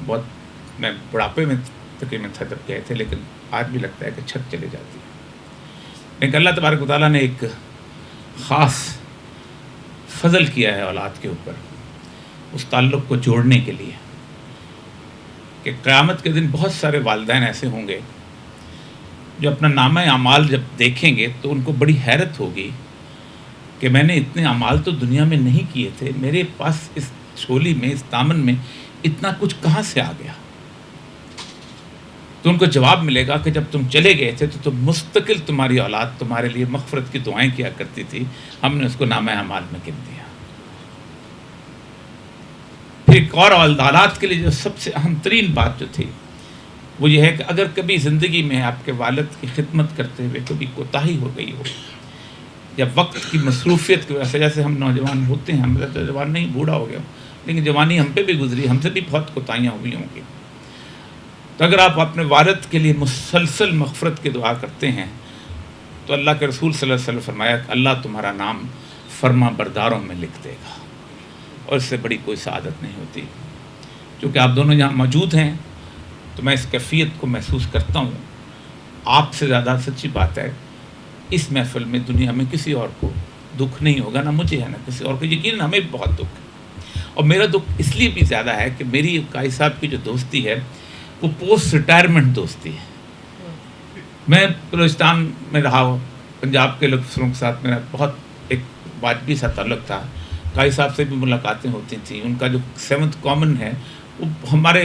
بہت، میں بڑھاپے میں تقریباً تھا جب گئے تھے، لیکن آج بھی لگتا ہے کہ چھت چلے جاتی ہے. لیکن اللہ تبارک و تعالیٰ نے ایک خاص فضل کیا ہے اولاد کے اوپر، اس تعلق کو جوڑنے کے لیے، کہ قیامت کے دن بہت سارے والدین ایسے ہوں گے جو اپنا نامہ اعمال جب دیکھیں گے تو ان کو بڑی حیرت ہوگی کہ میں نے اتنے اعمال تو دنیا میں نہیں کیے تھے، میرے پاس اس جھولی میں، اس دامن میں اتنا کچھ کہاں سے آ گیا. تو ان کو جواب ملے گا کہ جب تم چلے گئے تھے تو مستقل تمہاری اولاد تمہارے لیے مغفرت کی دعائیں کیا کرتی تھی، ہم نے اس کو نامہ اعمال میں گن دیا. پھر ایک اور اولاد کے لیے جو سب سے اہم ترین بات جو تھی وہ یہ ہے کہ اگر کبھی زندگی میں آپ کے والد کی خدمت کرتے ہوئے کبھی کوتاہی ہو گئی ہو، یا وقت کی مصروفیت کی وجہ سے، جیسے ہم نوجوان ہوتے ہیں، ہم نوجوان نہیں، بوڑھا ہو گیا، لیکن جوانی ہم پہ بھی گزری، ہم سے بھی بہت کوتاہیاں ہوئی ہوں گی. تو اگر آپ اپنے والد کے لیے مسلسل مغفرت کی دعا کرتے ہیں تو اللہ کے رسول صلی اللہ علیہ وسلم فرمایا کہ اللہ تمہارا نام فرما برداروں میں لکھ دے گا، اور اس سے بڑی کوئی سعادت نہیں ہوتی. چونکہ آپ دونوں یہاں موجود ہیں تو میں اس کیفیت کو محسوس کرتا ہوں. آپ سے زیادہ سچی بات ہے اس محفل میں دنیا میں کسی اور کو دکھ نہیں ہوگا، نہ مجھے ہے نہ کسی اور کو. یقیناً ہمیں بھی بہت دکھ ہے، اور میرا دکھ اس لیے بھی زیادہ ہے کہ میری قاضی صاحب کی جو دوستی ہے وہ پوسٹ ریٹائرمنٹ دوستی ہے. میں بلوچستان میں رہا ہوں، پنجاب کے افسروں کے ساتھ میرا بہت ایک واجبی سا تعلق تھا. قاضی صاحب سے بھی ملاقاتیں ہوتی تھیں. ان کا جو 7th کامن ہے وہ ہمارے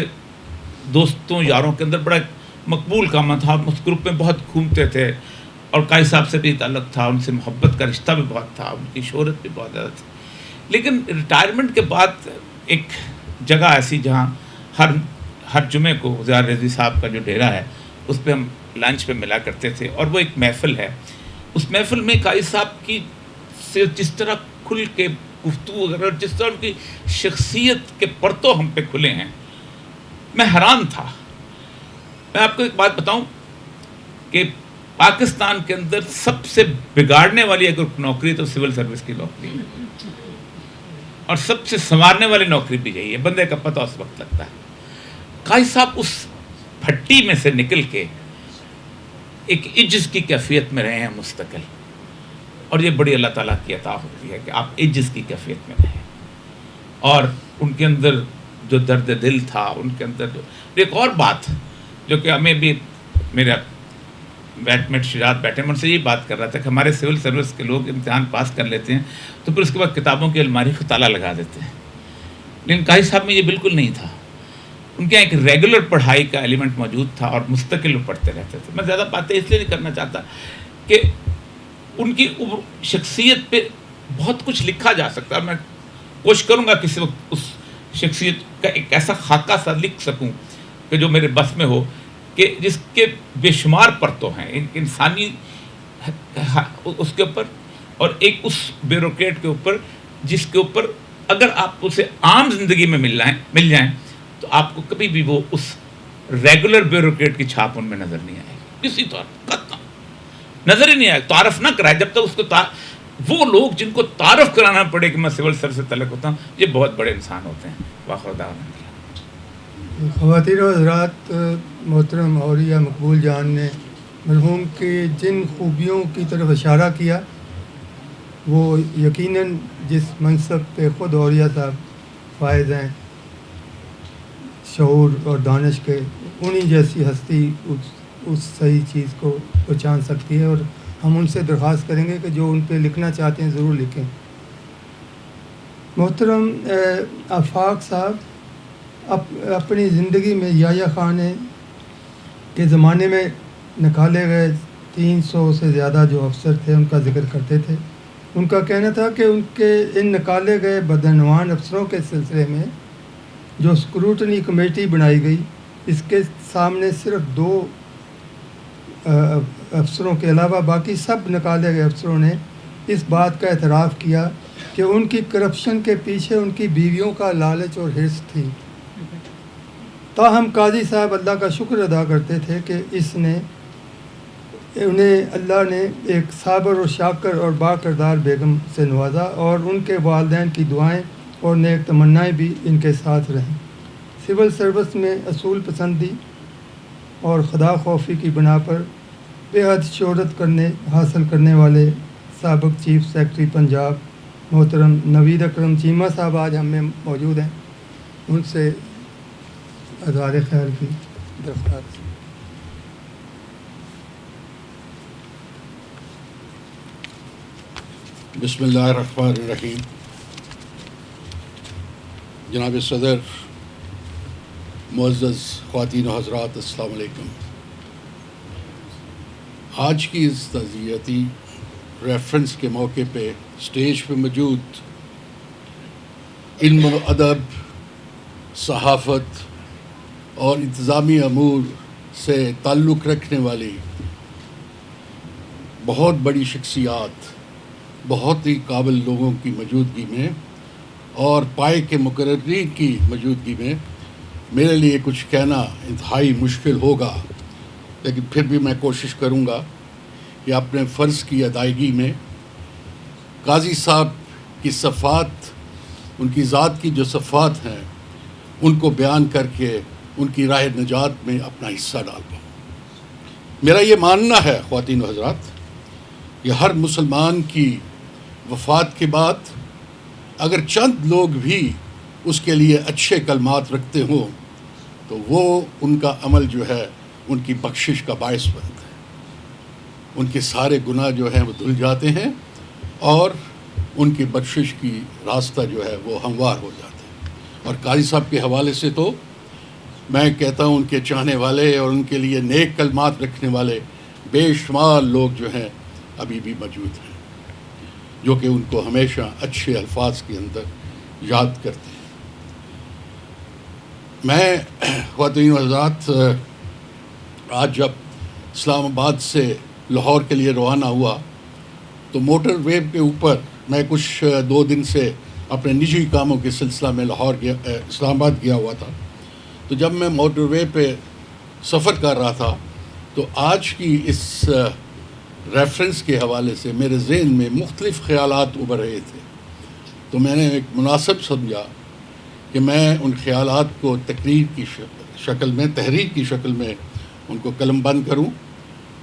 دوستوں یاروں کے اندر بڑا مقبول کام تھا. اس گروپ میں بہت گھومتے تھے، اور قاضی صاحب سے بھی تعلق تھا، ان سے محبت کا رشتہ بھی بہت تھا، ان کی شہرت بھی بہت زیادہ تھی. لیکن ریٹائرمنٹ کے بعد ایک جگہ ایسی جہاں ہر جمعے کو زیار رضوی صاحب کا جو ڈیرا ہے اس پہ ہم لنچ پہ ملا کرتے تھے، اور وہ ایک محفل ہے. اس محفل میں قاضی صاحب کی سے جس طرح کھل کے گفتگو وغیرہ، جس طرح ان کی شخصیت کے پرتوں ہم پہ کھلے ہیں، میں حیران تھا. میں آپ کو ایک بات بتاؤں کہ پاکستان کے اندر سب سے بگاڑنے والی اگر نوکری تو سول سروس کی نوکری ہے، اور سب سے سنوارنے والی نوکری بھی یہی ہے. بندے کا پتہ اس وقت لگتا ہے. قاضی صاحب اس پھٹی میں سے نکل کے ایک عجز کی کیفیت میں رہے ہیں مستقل. اور یہ بڑی اللہ تعالیٰ کی عطا ہوتی ہے کہ آپ عجز کی کیفیت میں رہیں. اور ان کے اندر جو درد دل تھا، ان کے اندر جو ایک اور بات جو کہ ہمیں بھی، میرا بیٹ میٹ شجاعت بیٹھے، میں ان سے یہی بات کر رہا تھا کہ ہمارے سول سروس کے لوگ امتحان پاس کر لیتے ہیں تو پھر اس کے بعد کتابوں کی الماری کو تالا لگا دیتے ہیں، لیکن قاضی صاحب میں یہ بالکل نہیں تھا. ان کے یہاں ایک ریگولر پڑھائی کا ایلیمنٹ موجود تھا اور مستقل وہ پڑھتے رہتے تھے. میں زیادہ باتیں اس لیے نہیں کرنا چاہتا کہ ان کی شخصیت پہ بہت کچھ لکھا جا سکتا ہے. میں کوشش کروں گا کسی وقت اس شخصیت کا ایک ایسا خاکہ سا لکھ سکوں کہ جو میرے بس میں ہو، کہ جس کے بے شمار پرتوں ہیں انسانی اس کے اوپر، اور ایک اس بیوروکریٹ کے اوپر جس کے اوپر اگر آپ اسے عام زندگی میں مل جائیں تو آپ کو کبھی بھی وہ اس ریگولر بیوروکریٹ کی چھاپ ان میں نظر نہیں آئے گی، کسی طور قطعا نظر ہی نہیں آئے. تعارف نہ کرائے جب تک اس کو وہ لوگ جن کو تعارف کرانا پڑے کہ میں سول سروس سے تعلق ہوتا ہوں، یہ بہت بڑے انسان ہوتے ہیں. واخر دعوانا خواتین و حضرات، محترم اولیاء مقبول جان نے مرحوم کی جن خوبیوں کی طرف اشارہ کیا وہ یقیناً جس منصب پہ خود اولیاء صاحب فائز ہیں، شعور اور دانش کے، انہی جیسی ہستی اس صحیح چیز کو پہچان سکتی ہے. اور ہم ان سے درخواست کریں گے کہ جو ان پہ لکھنا چاہتے ہیں ضرور لکھیں. محترم آفاق صاحب اپنی زندگی میں یحییٰ خان کے زمانے میں نکالے گئے 300 سے زیادہ جو افسر تھے ان کا ذکر کرتے تھے. ان کا کہنا تھا کہ ان نکالے گئے بدعنوان افسروں کے سلسلے میں جو اسکروٹنی کمیٹی بنائی گئی، اس کے سامنے صرف 2 افسروں کے علاوہ باقی سب نکالے گئے افسروں نے اس بات کا اعتراف کیا کہ ان کی کرپشن کے پیچھے ان کی بیویوں کا لالچ اور حرص تھی. تاہم قاضی صاحب اللہ کا شکر ادا کرتے تھے کہ انہیں اللہ نے ایک صابر و شاکر اور با کردار بیگم سے نوازا، اور ان کے والدین کی دعائیں اور نیک تمنائیں بھی ان کے ساتھ رہیں. سول سروس میں اصول پسندی اور خدا خوفی کی بنا پر بے حد شہرت حاصل کرنے والے سابق چیف سیکرٹری پنجاب محترم نوید اکرم چیمہ صاحب آج ہم میں موجود ہیں. ان سے اظہار خیال کی درخواست. بسم اللہ الرحمن الرحیم. جناب صدر، معزز خواتین و حضرات، السلام علیکم. آج کی اس تعزیتی ریفرنس کے موقع پہ اسٹیج پہ موجود علم و ادب، صحافت اور انتظامی امور سے تعلق رکھنے والی بہت بڑی شخصیات، بہت ہی قابل لوگوں کی موجودگی میں اور پائے کے مقررین کی موجودگی میں میرے لیے کچھ کہنا انتہائی مشکل ہوگا، لیکن پھر بھی میں کوشش کروں گا کہ اپنے فرض کی ادائیگی میں قاضی صاحب کی صفات، ان کی ذات کی جو صفات ہیں، ان کو بیان کر کے ان کی راہ نجات میں اپنا حصہ ڈال پاؤں. میرا یہ ماننا ہے خواتین و حضرات کہ ہر مسلمان کی وفات کے بعد اگر چند لوگ بھی اس کے لیے اچھے کلمات رکھتے ہوں تو وہ ان کا عمل جو ہے ان کی بخشش کا باعث بنتا ہے. ان کے سارے گناہ جو ہیں وہ دھل جاتے ہیں اور ان کی بخشش کی راستہ جو ہے وہ ہموار ہو جاتا ہے. اور قاضی صاحب کے حوالے سے تو میں کہتا ہوں ان کے چاہنے والے اور ان کے لیے نیک کلمات رکھنے والے بے شمار لوگ جو ہیں ابھی بھی موجود ہیں، جو کہ ان کو ہمیشہ اچھے الفاظ کے اندر یاد کرتے ہیں. میں خواتین و حضرات آج جب اسلام آباد سے لاہور کے لیے روانہ ہوا تو موٹر وے کے اوپر میں کچھ 2 دن سے اپنے نجی کاموں کے سلسلہ میں اسلام آباد گیا ہوا تھا. تو جب میں موٹر وے پہ سفر کر رہا تھا تو آج کی اس ریفرنس کے حوالے سے میرے ذہن میں مختلف خیالات ابھر رہے تھے. تو میں نے ایک مناسب سمجھا کہ میں ان خیالات کو تحریر کی شکل میں ان کو قلم بند کروں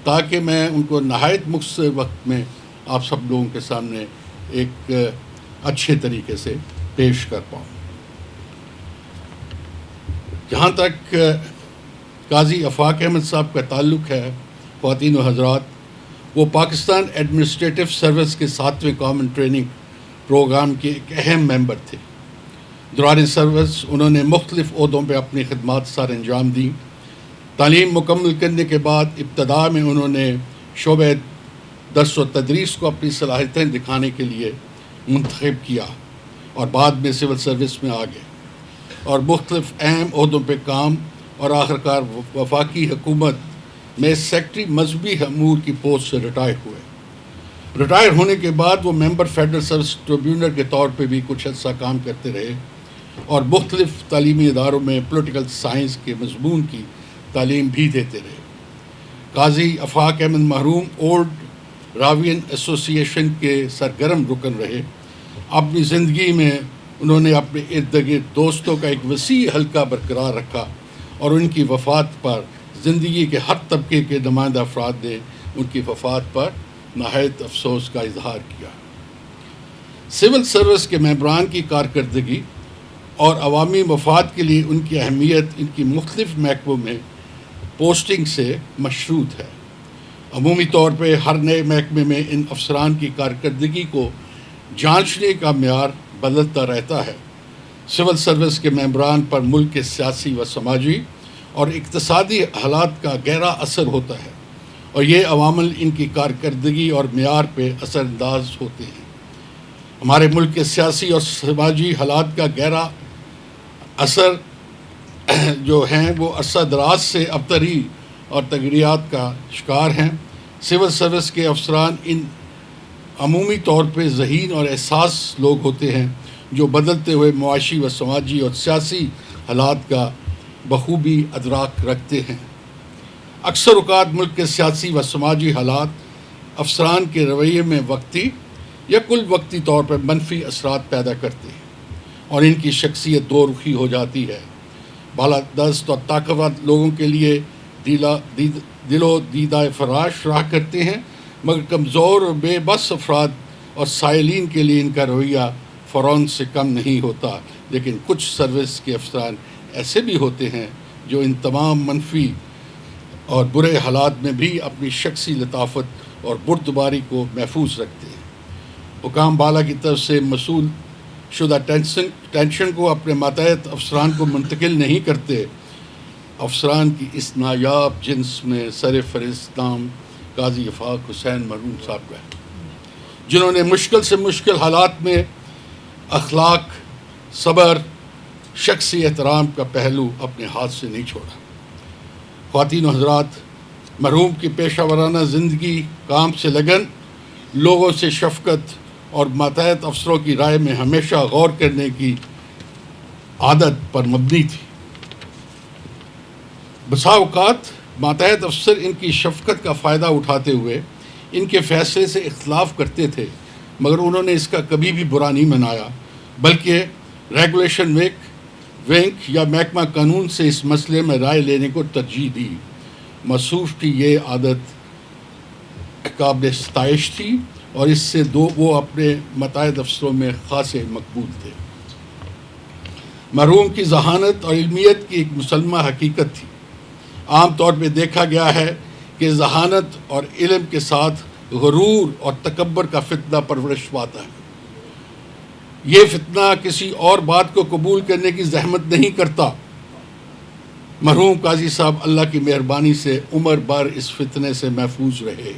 تاکہ میں ان کو نہایت مختصر وقت میں آپ سب لوگوں کے سامنے ایک اچھے طریقے سے پیش کر پاؤں. جہاں تک قاضی آفاق احمد صاحب کا تعلق ہے خواتین و حضرات، وہ پاکستان ایڈمنسٹریٹو سروس کے 7ویں کامن ٹریننگ پروگرام کے ایک اہم ممبر تھے. دوران سروس انہوں نے مختلف عہدوں پہ اپنی خدمات سر انجام دیں. تعلیم مکمل کرنے کے بعد ابتدا میں انہوں نے شعبہ درس و تدریس کو اپنی صلاحیتیں دکھانے کے لیے منتخب کیا اور بعد میں سول سروس میں آ گئے اور مختلف اہم عہدوں پہ کام اور آخرکار وفاقی حکومت میں سیکٹری مذہبی امور کی پوسٹ سے ریٹائر ہوئے. ریٹائر ہونے کے بعد وہ ممبر فیڈرل سروس ٹریبیونل کے طور پہ بھی کچھ عرصہ کام کرتے رہے اور مختلف تعلیمی اداروں میں پولیٹیکل سائنس کے مضمون کی تعلیم بھی دیتے رہے. قاضی آفاق احمد مرحوم اولڈ راوین ایسوسی ایشن کے سرگرم رکن رہے. اپنی زندگی میں انہوں نے اپنے ارد گرد دوستوں کا ایک وسیع حلقہ برقرار رکھا اور ان کی وفات پر زندگی کے ہر طبقے کے نمائندہ افراد نے ان کی وفات پر نہایت افسوس کا اظہار کیا. سول سروس کے ممبران کی کارکردگی اور عوامی مفاد کے لیے ان کی اہمیت ان کی مختلف محکموں میں پوسٹنگ سے مشروط ہے. عمومی طور پہ ہر نئے محکمے میں ان افسران کی کارکردگی کو جانچنے کا معیار بدلتا رہتا ہے. سول سروس کے ممبران پر ملک کے سیاسی و سماجی اور اقتصادی حالات کا گہرا اثر ہوتا ہے اور یہ عوامل ان کی کارکردگی اور معیار پہ اثر انداز ہوتے ہیں. ہمارے ملک کے سیاسی اور سماجی حالات کا گہرا اثر جو ہیں وہ عرصہ دراز سے ابتری اور تغیرات کا شکار ہیں. سول سروس کے افسران ان عمومی طور پہ ذہین اور احساس لوگ ہوتے ہیں جو بدلتے ہوئے معاشی و سماجی اور سیاسی حالات کا بخوبی ادراک رکھتے ہیں. اکثر اوقات ملک کے سیاسی و سماجی حالات افسران کے رویے میں وقتی یا کل وقتی طور پر منفی اثرات پیدا کرتے ہیں اور ان کی شخصیت دو رخی ہو جاتی ہے. بالادست اور طاقتور لوگوں کے لیے دل و دیدہ فراش راہ کرتے ہیں، مگر کمزور اور بے بس افراد اور سائلین کے لیے ان کا رویہ فرعون سے کم نہیں ہوتا. لیکن کچھ سروس کے افسران ایسے بھی ہوتے ہیں جو ان تمام منفی اور برے حالات میں بھی اپنی شخصی لطافت اور بردباری کو محفوظ رکھتے ہیں. حکام بالا کی طرف سے موصول شدہ ٹینشن کو اپنے ماتحت افسران کو منتقل نہیں کرتے. افسران کی اس نایاب جنس میں سر فہرست نام قاضی آفاق حسین مرحوم صاحب کا ہے، جنہوں نے مشکل سے مشکل حالات میں اخلاق، صبر، شخصی احترام کا پہلو اپنے ہاتھ سے نہیں چھوڑا. خواتین و حضرات، مرحوم کی پیشہ ورانہ زندگی کام سے لگن، لوگوں سے شفقت اور ماتحت افسروں کی رائے میں ہمیشہ غور کرنے کی عادت پر مبنی تھی. بسا اوقات ماتحت افسر ان کی شفقت کا فائدہ اٹھاتے ہوئے ان کے فیصلے سے اختلاف کرتے تھے، مگر انہوں نے اس کا کبھی بھی برا نہیں منایا، بلکہ ریگولیشن ونگ یا محکمہ قانون سے اس مسئلے میں رائے لینے کو ترجیح دی. موصوف کی یہ عادت قابل ستائش تھی اور اس سے وہ اپنے متعدد افسروں میں خاصے مقبول تھے. مرحوم کی ذہانت اور علمیت کی ایک مسلمہ حقیقت تھی. عام طور پہ دیکھا گیا ہے کہ ذہانت اور علم کے ساتھ غرور اور تکبر کا فتنہ پرورش پاتا ہے. یہ فتنہ کسی اور بات کو قبول کرنے کی زحمت نہیں کرتا. مرحوم قاضی صاحب اللہ کی مہربانی سے عمر بھر اس فتنے سے محفوظ رہے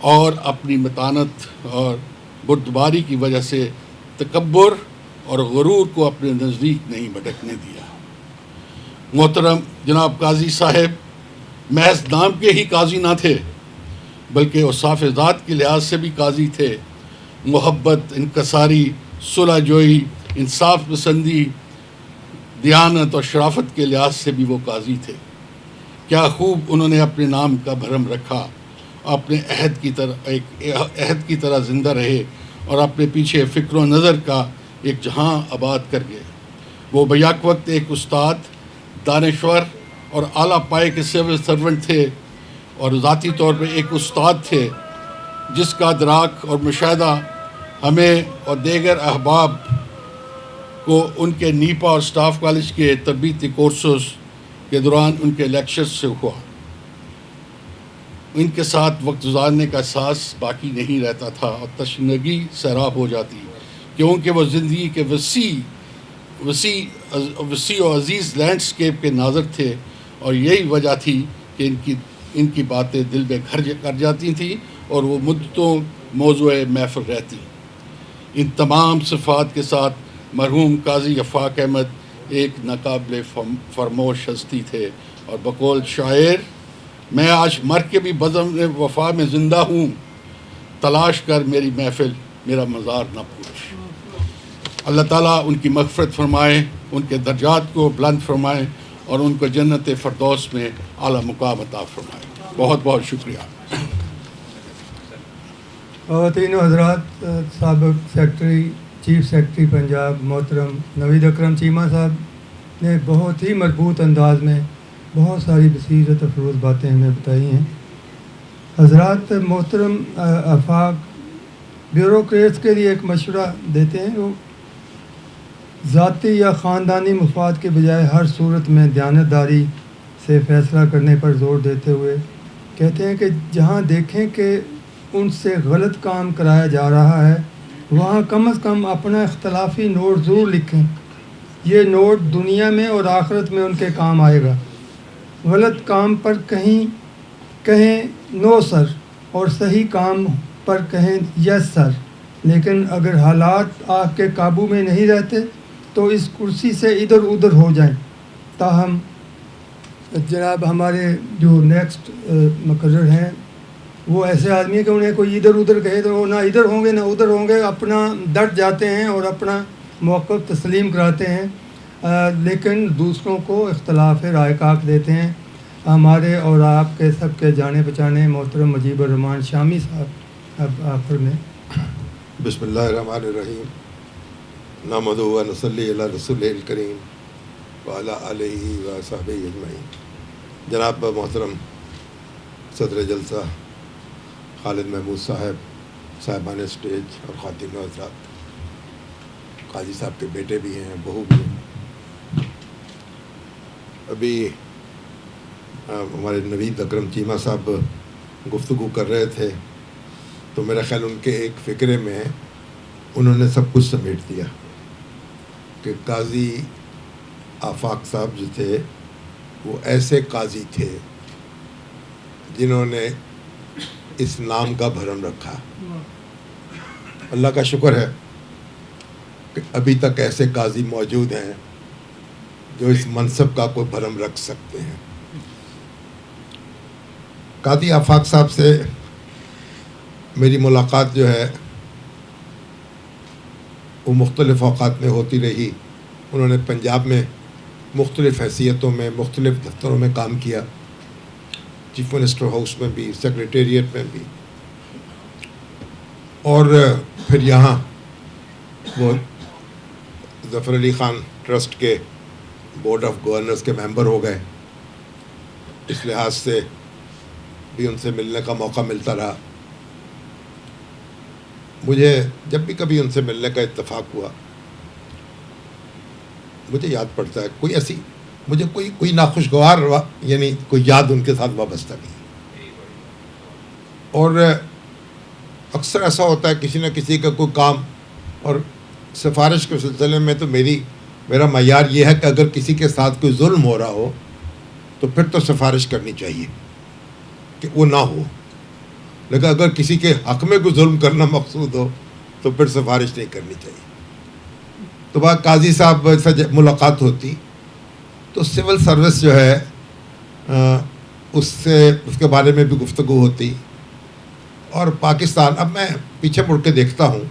اور اپنی متانت اور بردباری کی وجہ سے تکبر اور غرور کو اپنے نزدیک نہیں بھٹکنے دیا. محترم جناب قاضی صاحب محض نام کے ہی قاضی نہ تھے، بلکہ اوصاف ذات کے لحاظ سے بھی قاضی تھے. محبت، انکساری، صلح جوئی، انصاف پسندی، دیانت اور شرافت کے لحاظ سے بھی وہ قاضی تھے. کیا خوب انہوں نے اپنے نام کا بھرم رکھا، اپنے عہد کی طرح زندہ رہے اور اپنے پیچھے فکر و نظر کا ایک جہاں آباد کر گئے. وہ بیک وقت ایک استاد، دانشور اور اعلیٰ پائے کے سول سرونٹ تھے اور ذاتی طور پہ ایک استاد تھے جس کا ادراک اور مشاہدہ ہمیں اور دیگر احباب کو ان کے نیپا اور سٹاف کالج کے تربیتی کورسز کے دوران ان کے لیکچرز سے ہوا. ان کے ساتھ وقت گزارنے کا احساس باقی نہیں رہتا تھا اور تشنگی سیراب ہو جاتی، کیونکہ وہ زندگی کے وسیع و عزیز لینڈسکیپ کے ناظر تھے، اور یہی وجہ تھی کہ ان کی باتیں دل میں گھر کر جاتی تھیں اور وہ مدتوں موضوع محفل رہتی. ان تمام صفات کے ساتھ مرحوم قاضی آفاق احمد ایک ناقابل فراموش ہستی تھے، اور بقول شاعر میں آج مر کے بھی بزم وفا میں زندہ ہوں، تلاش کر میری محفل میرا مزار نہ پوچھ. اللہ تعالیٰ ان کی مغفرت فرمائے، ان کے درجات کو بلند فرمائے اور ان کو جنت فردوس میں اعلیٰ مقام عطا فرمائے. بہت بہت شکریہ. خواتین و حضرات، سابق سیکرٹری چیف سیکرٹری پنجاب محترم نوید اکرم چیمہ صاحب نے بہت ہی مربوط انداز میں بہت ساری بصیرت افروز باتیں ہمیں بتائی ہیں. حضرات، محترم آفاق بیوروکریٹس کے لیے ایک مشورہ دیتے ہیں. وہ ذاتی یا خاندانی مفاد کے بجائے ہر صورت میں دیانتداری سے فیصلہ کرنے پر زور دیتے ہوئے کہتے ہیں کہ جہاں دیکھیں کہ ان سے غلط کام کرایا جا رہا ہے وہاں کم از کم اپنا اختلافی نوٹ ضرور لکھیں. یہ نوٹ دنیا میں اور آخرت میں ان کے کام آئے گا. غلط کام پر کہیں نو سر اور صحیح کام پر کہیں یس سر. لیکن اگر حالات آپ کے قابو میں نہیں رہتے تو اس کرسی سے ادھر ادھر ہو جائیں. تاہم جناب ہمارے جو نیکسٹ مقرر ہیں وہ ایسے آدمی ہیں کہ انہیں کوئی ادھر ادھر کہے تو وہ نہ ادھر ہوں گے نہ ادھر ہوں گے، اپنا ڈٹ جاتے ہیں اور اپنا موقف تسلیم کراتے ہیں، لیکن دوسروں کو اختلاف رائے کاک دیتے ہیں. ہمارے اور آپ کے سب کے جانے پہچانے محترم مجیب الرحمان شامی صاحب اب آخر میں. بسم اللہ الرحمن الرحیم، نحمدہ و نصلی علی رسول الکریم وعلی آلہ و صحبہ اجمعین. جناب محترم صدر جلسہ خالد محمود صاحبان اسٹیج اور خواتین و حضرات، قاضی صاحب کے بیٹے بھی ہیں، بہو بھی ہیں. ابھی ہمارے نوید اکرم چیمہ صاحب گفتگو کر رہے تھے تو میرا خیال ان کے ایک فکرے میں انہوں نے سب کچھ سمیٹ دیا کہ قاضی آفاق صاحب جو تھے وہ ایسے قاضی تھے جنہوں نے اس نام کا بھرم رکھا. اللہ کا شکر ہے کہ ابھی تک ایسے قاضی موجود ہیں جو اس منصب کا کوئی بھرم رکھ سکتے ہیں. قاضی آفاق صاحب سے میری ملاقات جو ہے وہ مختلف اوقات میں ہوتی رہی. انہوں نے پنجاب میں مختلف حیثیتوں میں مختلف دفتروں میں کام کیا، چیف منسٹر ہاؤس میں بھی، سیکریٹریٹ میں بھی، اور پھر یہاں وہ ظفر علی خان ٹرسٹ کے بورڈ آف گورنرز کے ممبر ہو گئے. اس لحاظ سے بھی ان سے ملنے کا موقع ملتا رہا. مجھے جب بھی کبھی ان سے ملنے کا اتفاق ہوا مجھے یاد پڑتا ہے کوئی ایسی مجھے کوئی ناخوشگوار یعنی کوئی یاد ان کے ساتھ وابستہ نہیں. اور اکثر ایسا ہوتا ہے کسی نہ کسی کا کوئی کام اور سفارش کے سلسلے میں تو میرا معیار یہ ہے کہ اگر کسی کے ساتھ کوئی ظلم ہو رہا ہو تو پھر تو سفارش کرنی چاہیے کہ وہ نہ ہو، لیکن اگر کسی کے حق میں کوئی ظلم کرنا مقصود ہو تو پھر سفارش نہیں کرنی چاہیے. تو بعد قاضی صاحب سے ملاقات ہوتی تو سول سروس جو ہے اس کے بارے میں بھی گفتگو ہوتی. اور پاکستان، اب میں پیچھے مڑ کے دیکھتا ہوں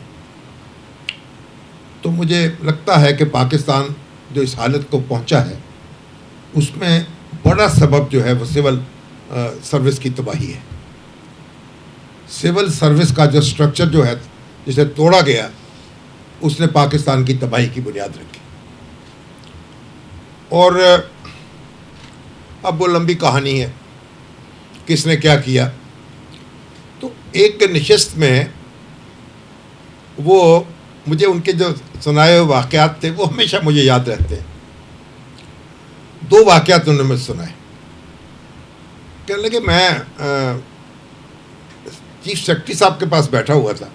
تو مجھے لگتا ہے کہ پاکستان جو اس حالت کو پہنچا ہے اس میں بڑا سبب جو ہے وہ سول سروس کی تباہی ہے. سول سروس کا جو سٹرکچر جو ہے جسے توڑا گیا اس نے پاکستان کی تباہی کی بنیاد رکھی. اور اب وہ لمبی کہانی ہے کس نے کیا کیا. تو ایک نشست میں وہ مجھے ان کے جو سنائے ہوئے واقعات تھے وہ ہمیشہ مجھے یاد رہتے ہیں. 2 واقعات انہوں نے مجھے سنائے. کہنے لگے میں چیف سیکرٹری صاحب کے پاس بیٹھا ہوا تھا,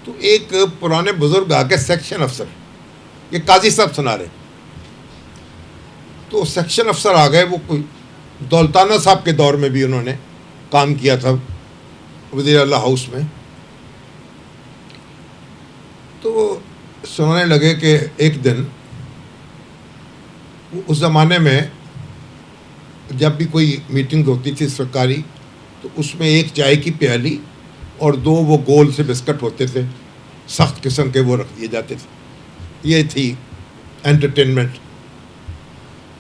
تو ایک پرانے بزرگ آ کے سیکشن افسر, یہ قاضی صاحب سنا رہے, تو سیکشن افسر آ گئے. وہ کوئی دولتانہ صاحب کے دور میں بھی انہوں نے کام کیا تھا وزیر اعلیٰ ہاؤس میں. تو وہ سنانے لگے کہ ایک دن اس زمانے میں جب بھی کوئی میٹنگ ہوتی تھی سرکاری, تو اس میں 1 چائے کی پیالی اور 2 وہ گول سے بسکٹ ہوتے تھے, سخت قسم کے, وہ رکھ دیے جاتے تھے. یہ تھی انٹرٹینمنٹ.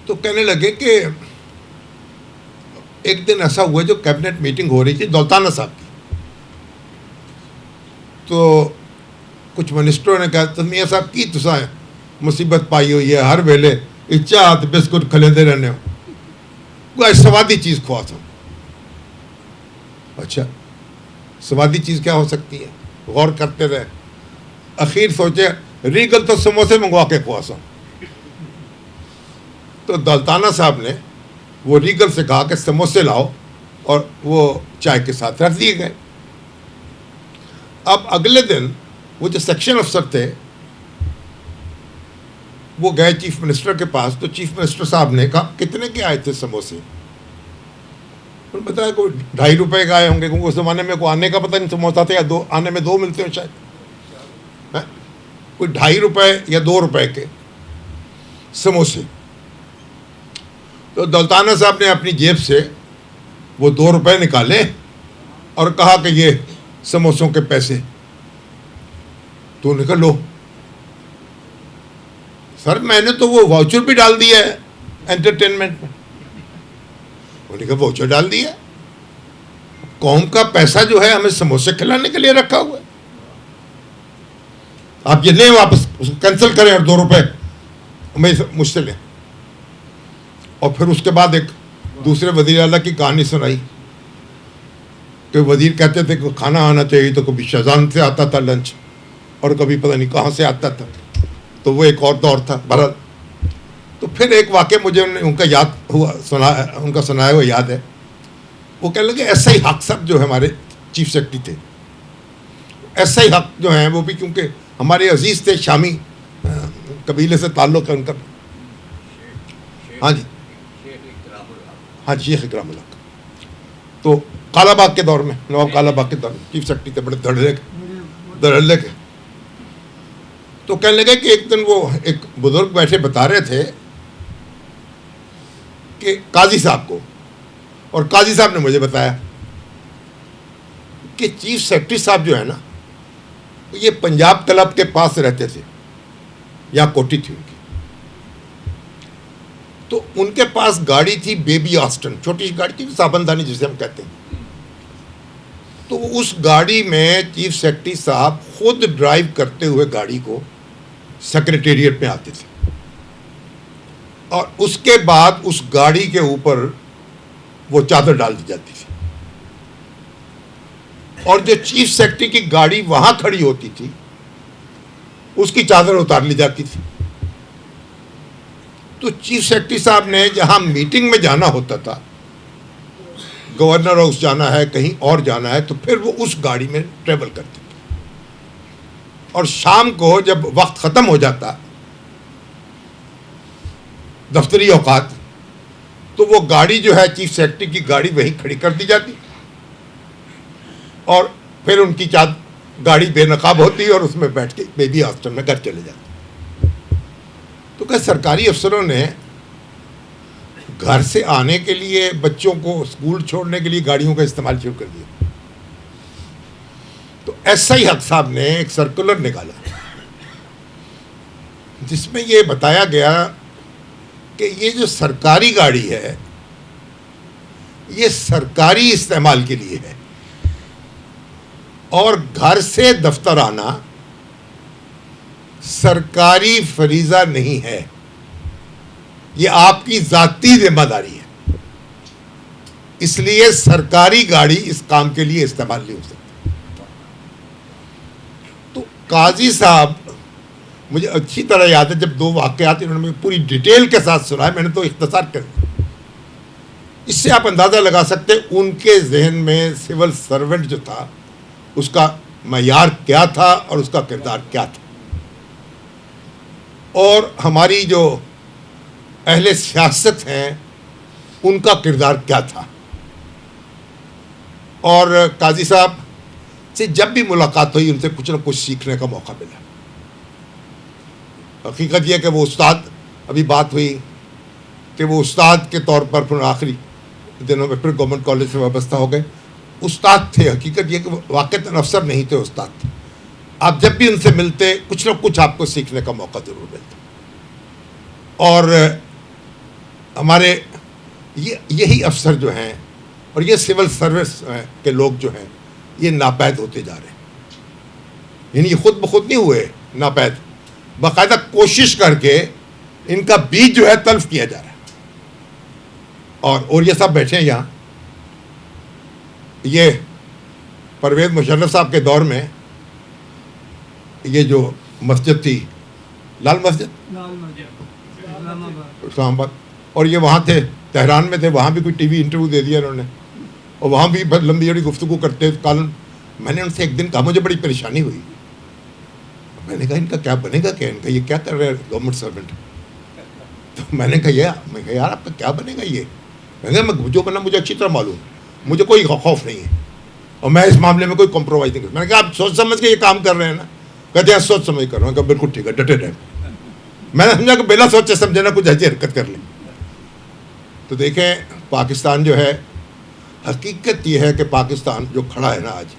تو کہنے لگے کہ ایک دن ایسا ہوا جو کیبنٹ میٹنگ ہو رہی تھی دولتانہ صاحب کی, تو کچھ منسٹروں نے کہا تو میاں صاحب کی تساں مصیبت پائی ہوئی ہے, ہر ویلے چاہ بسکٹ کھلیندے رہنے ہو, کوئی سوادی چیز کھوا سو. اچھا سوادی چیز کیا ہو سکتی ہے؟ غور کرتے رہے, اخیر سوچے ریگل تو سموسے منگوا کے کھوا سو. تو دولتانہ صاحب نے وہ ریگل سے کہا کہ سموسے لاؤ, اور وہ چائے کے ساتھ رکھ دیے گئے. اب اگلے دن وہ جو سیکشن افسر تھے وہ گئے چیف منسٹر کے پاس. تو چیف منسٹر صاحب نے کہا کتنے کے آئے تھے سموسے؟ انہوں نے بتایا کوئی 2.5 روپے کا آئے ہوں گے, کیونکہ اس زمانے میں کوئی آنے کا پتہ نہیں سموسا تھا, یا 2 آنے میں 2 ملتے ہیں شاید, کوئی 2.5 روپے یا 2 روپے کے سموسے. تو دولتانہ صاحب نے اپنی جیب سے وہ 2 روپے نکالے اور کہا کہ یہ سموسوں کے پیسے. تو نکل لو سر, میں نے تو وہ واؤچر بھی ڈال دیا ہے انٹرٹینمنٹ میں. انہوں نے کہا واؤچر ڈال دیا, قوم کا پیسہ جو ہے ہمیں سموسے کھلانے کے لیے رکھا ہوا ہے, آپ یہ لیں واپس کینسل کریں اور 2 روپے مجھ سے لیں. اور پھر اس کے بعد ایک دوسرے وزیر اعلیٰ کی کہانی سنائی کہ وزیر کہتے تھے کہ کھانا آنا چاہیے, تو کبھی شہزان سے آتا تھا لنچ, اور کبھی پتہ نہیں کہاں سے آتا تھا. تو وہ ایک اور دور تھا. بہرحال تو پھر ایک واقعہ مجھے ان کا یاد ہوا, ان کا سنایا ہوا یاد ہے. وہ کہنے لگے ایس آئی حق صاحب جو ہمارے چیف سیکرٹری تھے, ایس آئی حق جو ہیں وہ بھی کیونکہ ہمارے عزیز تھے, شامی قبیلے سے تعلق ہے ان کا. ہاں جی, ہاں شیخ اکرام اللہ. تو کالا باغ کے دور میں, نواب کالا باغ کے دور میں چیف سیکرٹری تھے, بڑے دھڑلے کے. تو کہنے لگے کہ ایک دن وہ ایک بزرگ بیٹھے بتا رہے تھے کہ قاضی صاحب کو, اور قاضی صاحب نے مجھے بتایا کہ چیف سیکرٹری صاحب جو ہے نا, یہ پنجاب کلب کے پاس رہتے تھے, یا کوٹھی تھی ان کی. تو ان کے پاس گاڑی تھی بیبی آسٹن, چھوٹی سی گاڑی تھی, صابندانی جسے ہم کہتے ہیں. تو اس گاڑی میں چیف سیکرٹری صاحب خود ڈرائیو کرتے ہوئے گاڑی کو سیکریٹریٹ میں آتے تھے, اور اس کے بعد اس گاڑی کے اوپر وہ چادر ڈال دی جاتی تھی, اور جو چیف سیکرٹری کی گاڑی وہاں کھڑی ہوتی تھی اس کی چادر اتار لی جاتی تھی. تو چیف سیکرٹری صاحب نے جہاں میٹنگ میں جانا ہوتا تھا, گورنر ہاؤس جانا ہے, کہیں اور جانا ہے, تو پھر وہ اس گاڑی میں ٹریول کرتے تھے. اور شام کو جب وقت ختم ہو جاتا دفتری اوقات, تو وہ گاڑی جو ہے چیف سیکرٹری کی گاڑی وہیں کھڑی کر دی جاتی, اور پھر ان کی گاڑی بے نقاب ہوتی اور اس میں بیٹھ کے بیبی آسٹن میں گھر چلے جاتے. تو کہ سرکاری افسروں نے گھر سے آنے کے لیے, بچوں کو اسکول چھوڑنے کے لیے گاڑیوں کا استعمال شروع کر دیا. تو ایس آئی حق صاحب نے ایک سرکولر نکالا جس میں یہ بتایا گیا کہ یہ جو سرکاری گاڑی ہے یہ سرکاری استعمال کے لیے ہے, اور گھر سے دفتر آنا سرکاری فریضہ نہیں ہے, یہ آپ کی ذاتی ذمہ داری ہے. اس لیے سرکاری گاڑی اس کام کے لیے استعمال نہیں ہو سکتی. تو قاضی صاحب مجھے اچھی طرح یاد ہے جب 2 واقعات انہوں نے مجھے پوری ڈیٹیل کے ساتھ سنا ہے, میں نے تو اختصار کر دیا. اس سے آپ اندازہ لگا سکتے ان کے ذہن میں سول سرونٹ جو تھا اس کا معیار کیا تھا اور اس کا کردار کیا تھا, اور ہماری جو اہل سیاست ہیں ان کا کردار کیا تھا. اور قاضی صاحب سے جب بھی ملاقات ہوئی ان سے کچھ نہ کچھ سیکھنے کا موقع ملا. حقیقت یہ کہ وہ استاد, ابھی بات ہوئی کہ وہ استاد کے طور پر پھر آخری دنوں میں پھر گورنمنٹ کالج سے وابستہ ہو گئے. استاد تھے, حقیقت یہ کہ واقعتاً افسر نہیں تھے, استاد تھے. آپ جب بھی ان سے ملتے کچھ نہ کچھ آپ کو سیکھنے کا موقع ضرور ملتا. اور ہمارے یہی افسر جو ہیں اور یہ سول سروس کے لوگ جو ہیں یہ ناپید ہوتے جا رہے ہیں. یعنی یہ خود بخود نہیں ہوئے ناپید, باقاعدہ کوشش کر کے ان کا بیج جو ہے تلف کیا جا رہا ہے. اور یہ صاحب بیٹھے ہیں یہاں, یہ پرویز مشرف صاحب کے دور میں یہ جو مسجد تھی لال مسجد اسلام آباد, اور یہ وہاں تھے تہران میں تھے, وہاں بھی کوئی ٹی وی انٹرویو دے دیا انہوں نے, اور وہاں بھی بہت لمبی بڑی گفتگو کرتے. کالم میں نے ان سے ایک دن کہا, مجھے بڑی پریشانی ہوئی, میں نے کہا ان کا کیا بنے گا, کیا ان کا یہ کیا کر رہے ہیں گورنمنٹ سرونٹ. تو میں نے کہا یار آپ کا کیا بنے گا یہ. میں نے کہا جو بنا مجھے اچھی طرح معلوم, مجھے کوئی خوف نہیں ہے اور میں اس معاملے میں کوئی کمپرومائز نہیں کرتا. میں نے کہا آپ سوچ سمجھ کے یہ کام کر رہے ہیں نا. کہتے ہیں سوچ سمجھ کر رہا ہوں. کہ بالکل ٹھیک ہے, ڈٹے رہے. میں نے سمجھا کہ بلا سوچے سمجھے نا کچھ ایسی حرکت کر لیں. تو دیکھیں پاکستان جو ہے, حقیقت یہ ہے کہ پاکستان جو کھڑا ہے نا آج,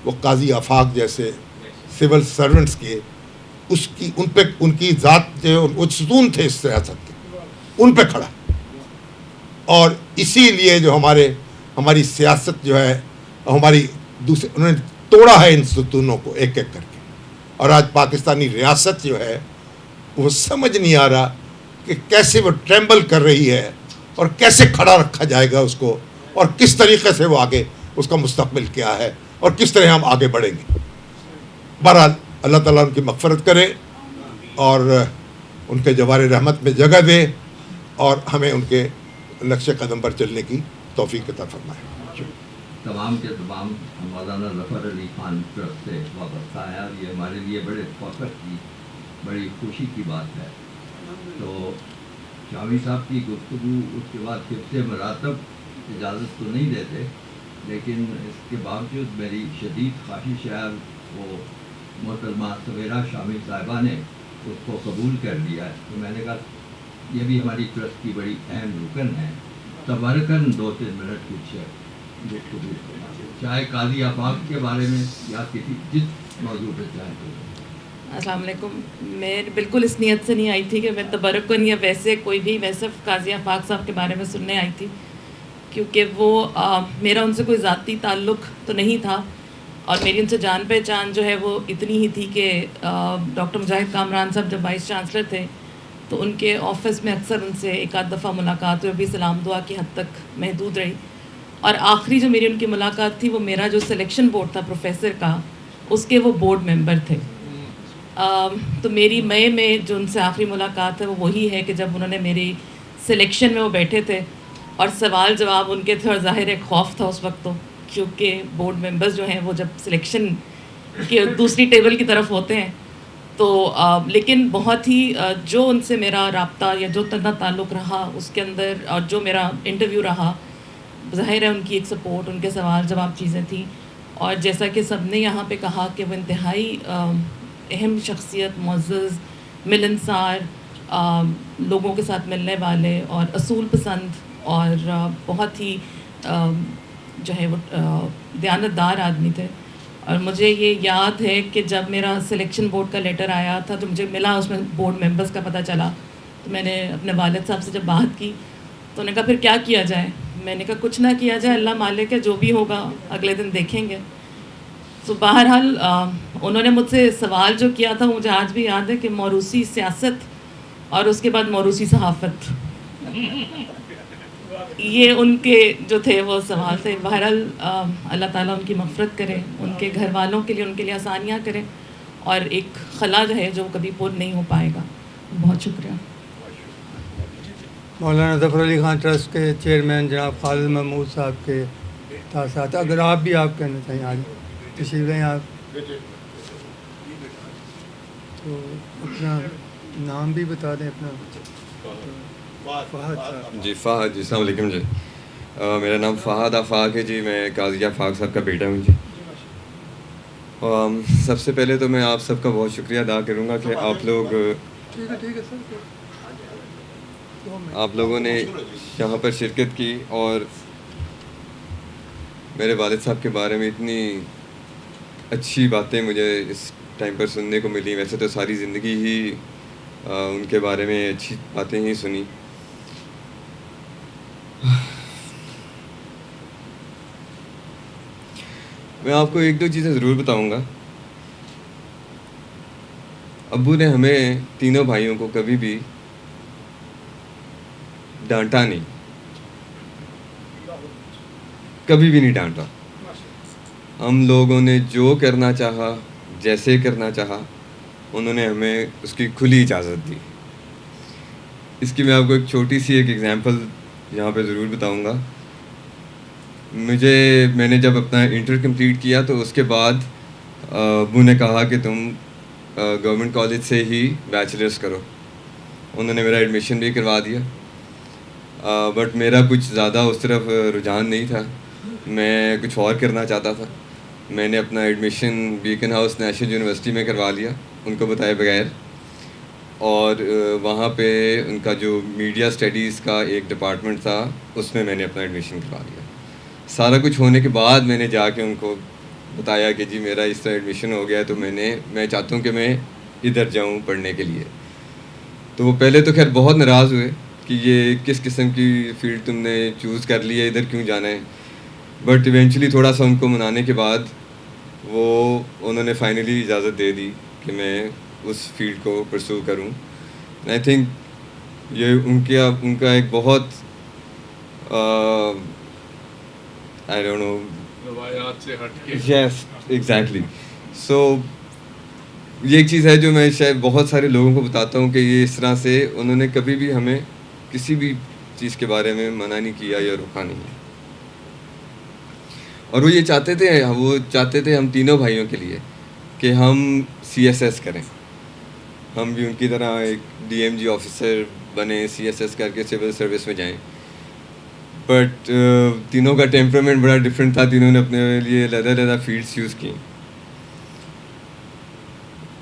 وہ قاضی آفاق جیسے سول سرونٹس کے ان کی ذات جو وہ ستون تھے اس سیاست کے, ان پہ کھڑا. اور اسی لیے جو ہماری سیاست جو ہے ہماری انہوں نے توڑا ہے ان ستونوں کو ایک ایک کر کے. اور آج پاکستانی ریاست جو ہے وہ سمجھ نہیں آ رہا کہ کیسے وہ ٹریمبل کر رہی ہے اور کیسے کھڑا رکھا جائے گا اس کو, اور کس طریقے سے وہ آگے اس کا مستقبل کیا ہے اور کس طرح ہم آگے بڑھیں گے. بہرحال اللہ تعالیٰ ان کی مغفرت کرے اور ان کے جوار رحمت میں جگہ دے اور ہمیں ان کے نقش قدم پر چلنے کی توفیق عطا فرمائے. تمام کے تمام مولانا ظفر علی خان ٹرسٹ سے وابستہ ہے, اور یہ ہمارے لیے بڑے فخر کی بڑی خوشی کی بات ہے. تو شامی صاحب کی گفتگو اس کے بعد پھر سے مراتب اجازت تو نہیں دیتے, لیکن اس کے باوجود میری شدید خواہش ہے, وہ محترمہ سویرا شامی صاحبہ نے اس کو قبول کر لیا ہے. تو میں نے کہا یہ بھی ہماری ٹرسٹ کی بڑی اہم رکن ہے, تبارکاً 2-3 منٹ کچھ گفتگو چاہے قاضی آفاق کے بارے میں یا کسی جس موضوع پہ چاہے تو. السلام علیکم. میں بالکل اس نیت سے نہیں آئی تھی کہ میں تبرکن یا ویسے کوئی بھی, میں صرف قاضی آفاق صاحب کے بارے میں سننے آئی تھی, کیونکہ وہ میرا ان سے کوئی ذاتی تعلق تو نہیں تھا, اور میری ان سے جان پہچان جو ہے وہ اتنی ہی تھی کہ ڈاکٹر مجاہد کامران صاحب جب وائس چانسلر تھے تو ان کے آفس میں اکثر ان سے ایک آدھ دفعہ ملاقات ہوئی, بھی سلام دعا کی حد تک محدود رہی. اور آخری جو میری ان کی ملاقات تھی وہ میرا جو سلیکشن بورڈ تھا پروفیسر کا, اس کے وہ بورڈ ممبر تھے. تو میری مئی میں جو ان سے آخری ملاقات ہے وہ وہی ہے کہ جب انہوں نے میری سلیکشن میں وہ بیٹھے تھے اور سوال جواب ان کے تھے, اور ظاہر ایک خوف تھا اس وقت تو, کیونکہ بورڈ ممبرز جو ہیں وہ جب سلیکشن کے دوسری ٹیبل کی طرف ہوتے ہیں تو لیکن بہت ہی جو ان سے میرا رابطہ یا جو تنہا تعلق رہا اس کے اندر, اور جو میرا انٹرویو رہا, ظاہر ہے ان کی ایک سپورٹ, ان کے سوال جواب چیزیں تھیں. اور جیسا کہ سب نے یہاں پہ کہا کہ وہ انتہائی اہم شخصیت, معزز, ملنسار, لوگوں کے ساتھ ملنے والے اور اصول پسند, اور بہت ہی جو ہے وہ دیانتدار آدمی تھے. اور مجھے یہ یاد ہے کہ جب میرا سلیکشن بورڈ کا لیٹر آیا تھا تو مجھے ملا, اس میں بورڈ ممبرز کا پتہ چلا, تو میں نے اپنے والد صاحب سے جب بات کی تو انہوں نے کہا پھر کیا کیا جائے. میں نے کہا کچھ نہ کیا جائے, اللہ مالک ہے, جو بھی ہوگا اگلے دن دیکھیں گے. تو بہرحال انہوں نے مجھ سے سوال جو کیا تھا مجھے آج بھی یاد ہے کہ موروثی سیاست اور اس کے بعد موروثی صحافت. یہ ان کے جو تھے وہ سوال تھے. بہرحال اللہ تعالیٰ ان کی مغفرت کرے, ان کے گھر والوں کے لیے, ان کے لیے آسانیاں کرے, اور ایک خلا جو ہے جو کبھی پور نہیں ہو پائے گا. بہت شکریہ. مولانا ظفر علی خان ٹرسٹ کے چیئرمین جناب خالد محمود صاحب کے ساتھ اگر آپ بھی آپ کہنا چاہیں آگے تشریف لیں آپ, تو اپنا نام بھی بتا دیں اپنا. فہد صاحب. جی فہد, جی السلام علیکم. جی میرا نام فہد آفاق ہے جی, میں قاضی آفاق صاحب کا بیٹا ہوں جی. سب سے پہلے تو میں آپ سب کا بہت شکریہ ادا کروں گا کہ آپ لوگوں نے یہاں پر شرکت کی اور میرے والد صاحب کے بارے میں اتنی اچھی باتیں مجھے اس ٹائم پر سننے کو ملی. ویسے تو ساری زندگی ہی ان کے بارے میں اچھی باتیں ہی سنی. میں آپ کو ایک دو چیزیں ضرور بتاؤں گا. ابو نے ہمیں تینوں بھائیوں کو کبھی بھی ڈانٹا نہیں, کبھی بھی نہیں ڈانٹا. ہم لوگوں نے جو کرنا چاہا, جیسے کرنا چاہا, انہوں نے ہمیں اس کی کھلی اجازت دی. اس کی میں آپ کو ایک چھوٹی سی ایک ایگزامپل یہاں پہ ضرور بتاؤں گا. میں نے جب اپنا انٹر کمپلیٹ کیا تو اس کے بعد ابو نے کہا کہ تم گورنمنٹ کالج سے ہی بیچلرس کرو. انہوں نے میرا ایڈمیشن بھی کروا دیا, بٹ میرا کچھ زیادہ اس طرف رجحان نہیں تھا, میں کچھ اور کرنا چاہتا تھا. میں نے اپنا admission Beaconhouse National University میں کروا لیا ان کو بتائے بغیر, اور وہاں پہ ان کا جو میڈیا اسٹڈیز کا ایک ڈپارٹمنٹ تھا اس میں نے اپنا ایڈمیشن کروا لیا. سارا کچھ ہونے کے بعد میں نے جا کے ان کو بتایا کہ جی میرا اس طرح ایڈمیشن ہو گیا ہے, تو میں چاہتا ہوں کہ میں ادھر جاؤں پڑھنے کے لیے. تو وہ پہلے تو خیر بہت ناراض ہوئے کہ یہ کس قسم کی فیلڈ تم نے چوز کر لی ہے, ادھر کیوں جانا ہے. بٹ ایونچولی تھوڑا سا ان کو منانے کے بعد انہوں نے فائنلی اجازت دے دی کہ میں اس فیلڈ کو پرسو کروں. آئی تھنک یہ ان کا ایک بہت I don't know. روایات سے ہٹ کے. Yes, exactly. So یہ ایک چیز ہے جو میں شاید بہت سارے لوگوں کو بتاتا ہوں کہ یہ اس طرح سے انہوں نے کبھی بھی ہمیں کسی بھی چیز کے بارے میں منع نہیں کیا یا روکا نہیں ہے. اور وہ چاہتے تھے ہم تینوں بھائیوں کے لیے کہ ہم CSS کریں, ہم بھی ان کی طرح ایک DMG آفیسر بنے, CSS کر کے سول سروس میں جائیں. بٹ تینوں کا ٹیمپرامنٹ بڑا ڈفرینٹ تھا, تینوں نے اپنے لیے علیحدہ فیلڈس یوز کی.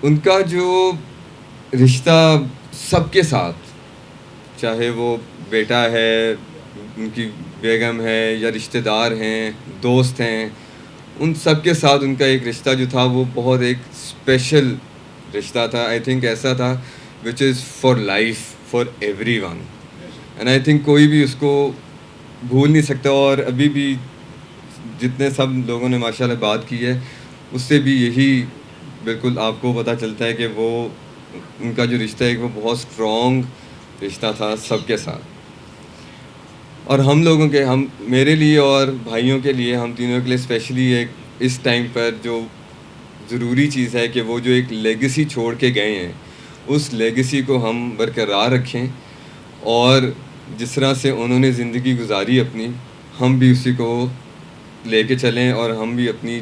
ان کا جو رشتہ سب کے ساتھ, چاہے وہ بیٹا ہے, ان کی بیگم ہے, یا رشتہ دار ہیں, دوست ہیں, ان سب کے ساتھ ان کا ایک رشتہ جو تھا وہ بہت ایک اسپیشل رشتہ تھا. آئی تھنک ایسا تھا which is for life for everyone, and I think کوئی بھی اس کو بھول نہیں سکتا. اور ابھی بھی جتنے سب لوگوں نے ماشاء اللہ بات کی ہے اس سے بھی یہی بالکل آپ کو پتہ چلتا ہے کہ وہ ان کا جو رشتہ ہے وہ بہت اسٹرانگ رشتہ تھا سب کے ساتھ. اور میرے لیے اور بھائیوں کے لیے, ہم تینوں کے لیے اسپیشلی ایک اس ٹائم پر جو ضروری چیز ہے کہ وہ جو ایک لیگیسی چھوڑ کے گئے ہیں اس لیگیسی کو ہم برقرار رکھیں, اور جس طرح سے انہوں نے زندگی گزاری اپنی, ہم بھی اسی کو لے کے چلیں, اور ہم بھی اپنی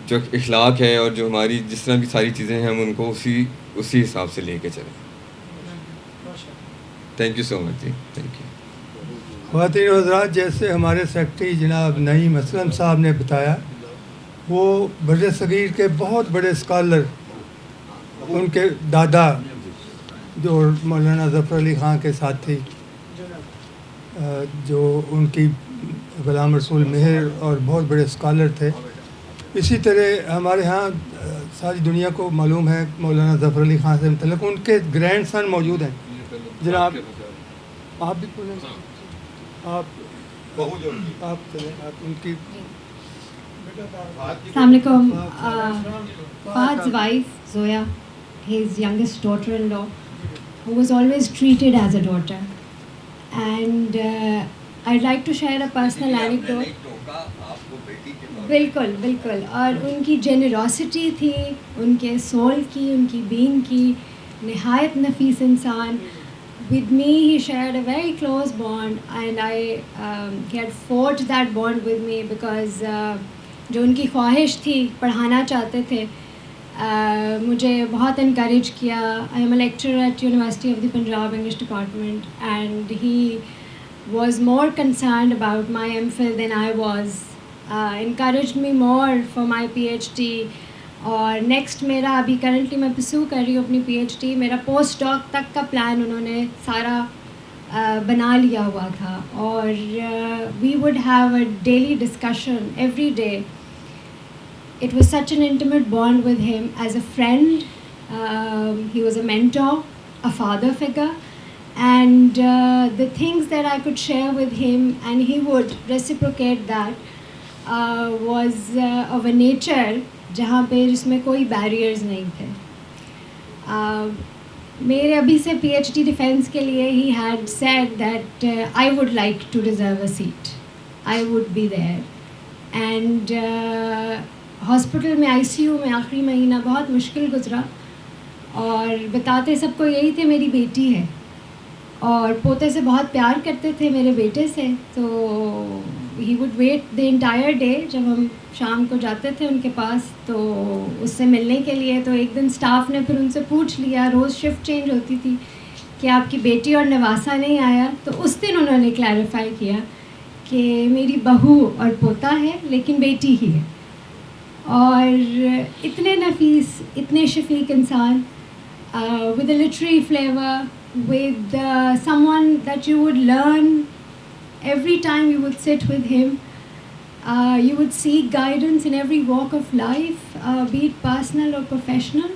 جو اخلاق ہے اور جو ہماری جس طرح بھی ساری چیزیں ہیں ہم ان کو اسی حساب سے لے کے چلیں. تھینک یو سو مچ جی, تھینک یو. خواتین و حضرات, جیسے ہمارے سیکرٹری جناب نعیم اسلم صاحب نے بتایا, وہ بر صغیر کے بہت بڑے اسکالر, ان کے دادا جو مولانا ظفر علی خان کے ساتھی, جو ان کی غلام رسول مہر اور بہت بڑے اسکالر تھے. اسی طرح ہمارے ہاں ساری دنیا کو معلوم ہے مولانا ظفر علی خان سے متعلق, ان کے گرینڈ سن موجود ہیں جناب. آپ بھی آپ ان کی. السلام علیکم. Fahad's wife Zoya, his youngest daughter-in-law, who was always treated as a daughter. and I'd like to share a personal anecdote. بالکل بالکل. اور ان کی جنراسٹی تھی, ان کے سول کی, ان کی بینگ کی, نہایت نفیس انسان. With me he shared a very close bond, and he had forged that bond with me because جو ان کی خواہش تھی, پڑھانا چاہتے تھے, مجھے بہت انکریج کیا. I am a lecturer at University of the Punjab English Department, and he was more concerned about my MPhil than I was. Encouraged me more for my PhD. اور نیکسٹ میرا ابھی کرنٹلی میں پرسو کر رہی ہوں اپنی PhD, میرا پوسٹ ڈاک تک کا پلان انہوں نے سارا بنا لیا ہوا تھا. اور we would have a daily discussion every day. It was such an intimate bond with him as a friend. He was a mentor, a father figure, and the things that I could share with him and he would reciprocate that was of a nature جہاں پہ جس میں کوئی بیریئرز نہیں تھے. میرے ابھی سے PhD ڈیفینس کے لیے he had said that I would like to reserve a seat, I would be there. And hospital میں ICU میں آخری مہینہ بہت مشکل گزرا, اور بتاتے سب کو یہی تھے میری بیٹی ہے, اور پوتے سے بہت پیار کرتے تھے میرے بیٹے سے. تو he would wait the entire day. جب ہم شام کو جاتے تھے ان کے پاس تو اس سے ملنے کے لیے, تو ایک دن اسٹاف نے پھر ان سے پوچھ لیا, روز شفٹ چینج ہوتی تھی, کہ آپ کی بیٹی اور نواسا نہیں آیا. تو اس دن انہوں نے کلیریفائی کیا کہ میری بہو اور پوتا ہے لیکن بیٹی ہی ہے. اور اتنے نفیس, اتنے شفیق انسان, with a literary flavour, with someone that you would learn every time you would sit with him. You would seek guidance in every walk of life, be it personal or professional.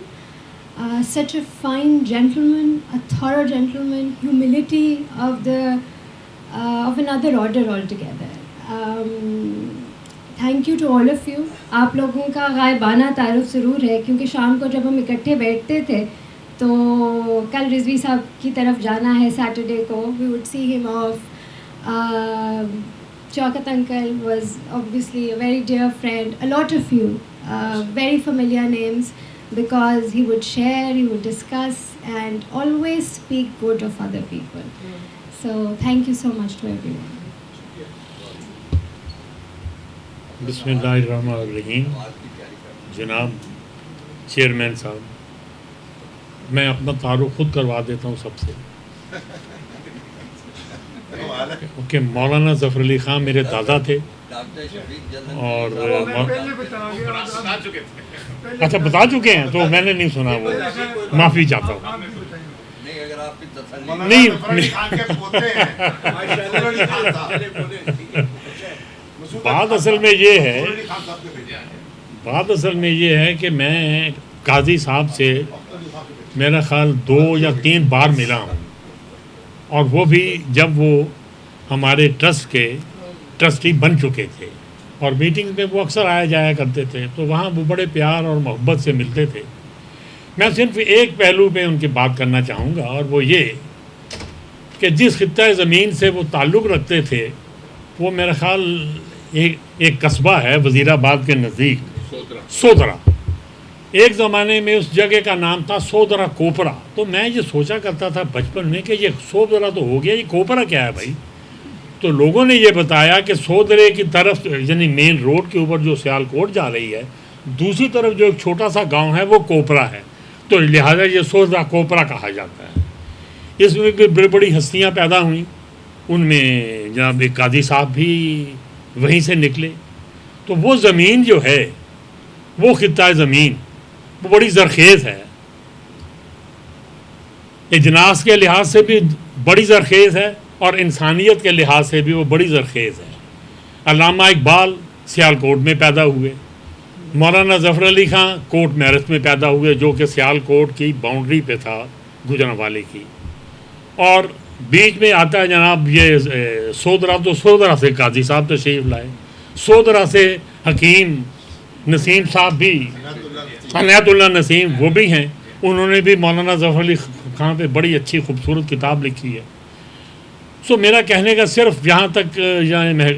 Such a fine gentleman, a thorough gentleman, humility of another order altogether. Thank you to all of you. آپ لوگوں کا غائبانہ تعارف ضرور ہے, کیونکہ شام کو جب ہم اکٹھے بیٹھتے تھے تو کل رضوی صاحب کی طرف جانا ہے سیٹرڈے کو. وی وڈ سی ہم of. Chaukat uncle was obviously a very dear friend. A lot of you, very familiar names, because he would share, he would discuss, and always speak good of other people. So thank you so much to everyone. بسم اللہ الرحمن الرحیم. جناب چیئرمین صاحب, میں اپنا تعارف خود کروا دیتا ہوں سب سے کہ مولانا ظفر علی خان میرے دادا تھے. اور اچھا بتا چکے ہیں, تو میں نے نہیں سنا, وہ معافی چاہتا ہوں. نہیں بات اصل میں یہ ہے کہ میں قاضی صاحب سے میرا خیال 2 یا 3 بار ملا ہوں, اور وہ بھی جب وہ ہمارے ٹرسٹ کے ٹرسٹی بن چکے تھے, اور میٹنگ میں وہ اکثر آیا جایا کرتے تھے, تو وہاں وہ بڑے پیار اور محبت سے ملتے تھے. میں صرف ایک پہلو پہ ان کی بات کرنا چاہوں گا, اور وہ یہ کہ جس خطۂ زمین سے وہ تعلق رکھتے تھے وہ میرا خیال ایک قصبہ ہے وزیر آباد کے نزدیک, سودرا. ایک زمانے میں اس جگہ کا نام تھا سودرا کوپرا. تو میں یہ سوچا کرتا تھا بچپن میں کہ یہ سودرا تو ہو گیا, یہ کوپرا کیا ہے بھائی؟ تو لوگوں نے یہ بتایا کہ سودرے کی طرف, یعنی مین روڈ کے اوپر جو سیالکوٹ جا رہی ہے, دوسری طرف جو ایک چھوٹا سا گاؤں ہے وہ کوپرا ہے, تو لہٰذا یہ سودرا کوپرا کہا جاتا ہے. اس میں بھی بڑی بڑی ہستیاں پیدا ہوئیں, ان میں جناب قاضی صاحب بھی وہیں سے نکلے. تو وہ زمین جو ہے, وہ خطۂ زمین, وہ بڑی زرخیز ہے, اجناس کے لحاظ سے بھی بڑی زرخیز ہے, اور انسانیت کے لحاظ سے بھی وہ بڑی زرخیز ہے. علامہ اقبال سیالکوٹ میں پیدا ہوئے, مولانا ظفر علی خان کوٹ میرٹھ میں پیدا ہوئے, جو کہ سیالکوٹ کی باؤنڈری پہ تھا گوجرانوالے کی. اور بیچ میں آتا ہے جناب یہ سودرا, تو سودرا سے قاضی صاحب تشریف لائے, سودرا سے حکیم نسیم صاحب بھی, عنایت اللہ نسیم, وہ بھی ہیں. انہوں نے بھی مولانا ظفر علی خان پہ بڑی اچھی خوبصورت کتاب لکھی ہے. سو میرا کہنے کا صرف یہاں تک یعنی میں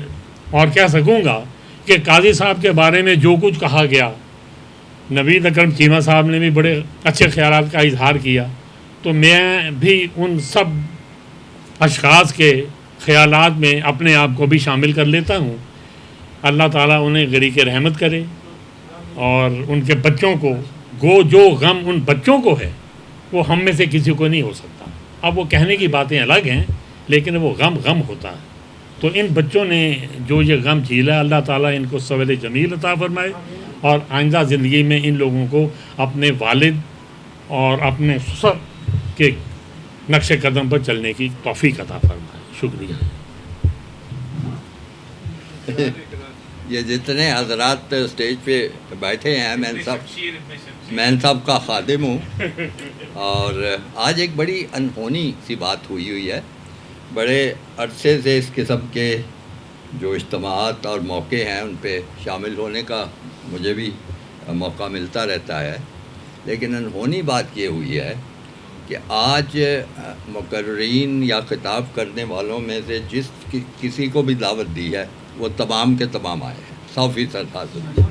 اور کہہ سکوں گا کہ قاضی صاحب کے بارے میں جو کچھ کہا گیا، نوید اکرم چیمہ صاحب نے بھی بڑے اچھے خیالات کا اظہار کیا، تو میں بھی ان سب اشخاص کے خیالات میں اپنے آپ کو بھی شامل کر لیتا ہوں۔ اللہ تعالیٰ انہیں غریق رحمت کرے اور ان کے بچوں کو جو غم ان بچوں کو ہے وہ ہم میں سے کسی کو نہیں ہو سکتا۔ اب وہ کہنے کی باتیں الگ ہیں لیکن وہ غم ہوتا ہے، تو ان بچوں نے جو یہ غم جھیلا، اللہ تعالیٰ ان کو صبر جمیل عطا فرمائے اور آئندہ زندگی میں ان لوگوں کو اپنے والد اور اپنے سسر کے نقش قدم پر چلنے کی توفیق عطا فرمائے۔ شکریہ۔ یہ جتنے حضرات اسٹیج پہ بیٹھے ہیں میں ان سب کا خادم ہوں، اور آج ایک بڑی انہونی سی بات ہوئی ہے۔ بڑے عرصے سے اس قسم کے جو اجتماعات اور موقع ہیں ان پہ شامل ہونے کا مجھے بھی موقع ملتا رہتا ہے، لیکن انہونی بات یہ ہوئی ہے کہ آج مقررین یا خطاب کرنے والوں میں سے جس کسی کو بھی دعوت دی ہے وہ تمام کے تمام آئے ہیں، 100% حاضر۔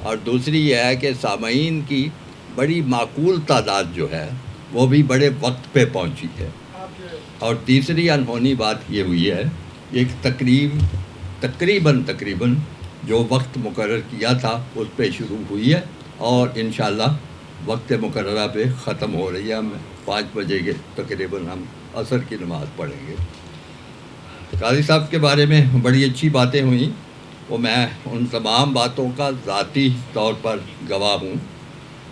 اور دوسری یہ ہے کہ سامعین کی بڑی معقول تعداد جو ہے وہ بھی بڑے وقت پہ پہنچی ہے۔ اور تیسری انہونی بات یہ ہوئی ہے، ایک تقریباً جو وقت مقرر کیا تھا اس پہ شروع ہوئی ہے اور انشاءاللہ وقت مقررہ پہ ختم ہو رہی ہے۔ ہم 5 بجے کے تقریباً ہم عصر کی نماز پڑھیں گے۔ قاضی صاحب کے بارے میں بڑی اچھی باتیں ہوئیں، وہ میں ان تمام باتوں کا ذاتی طور پر گواہ ہوں۔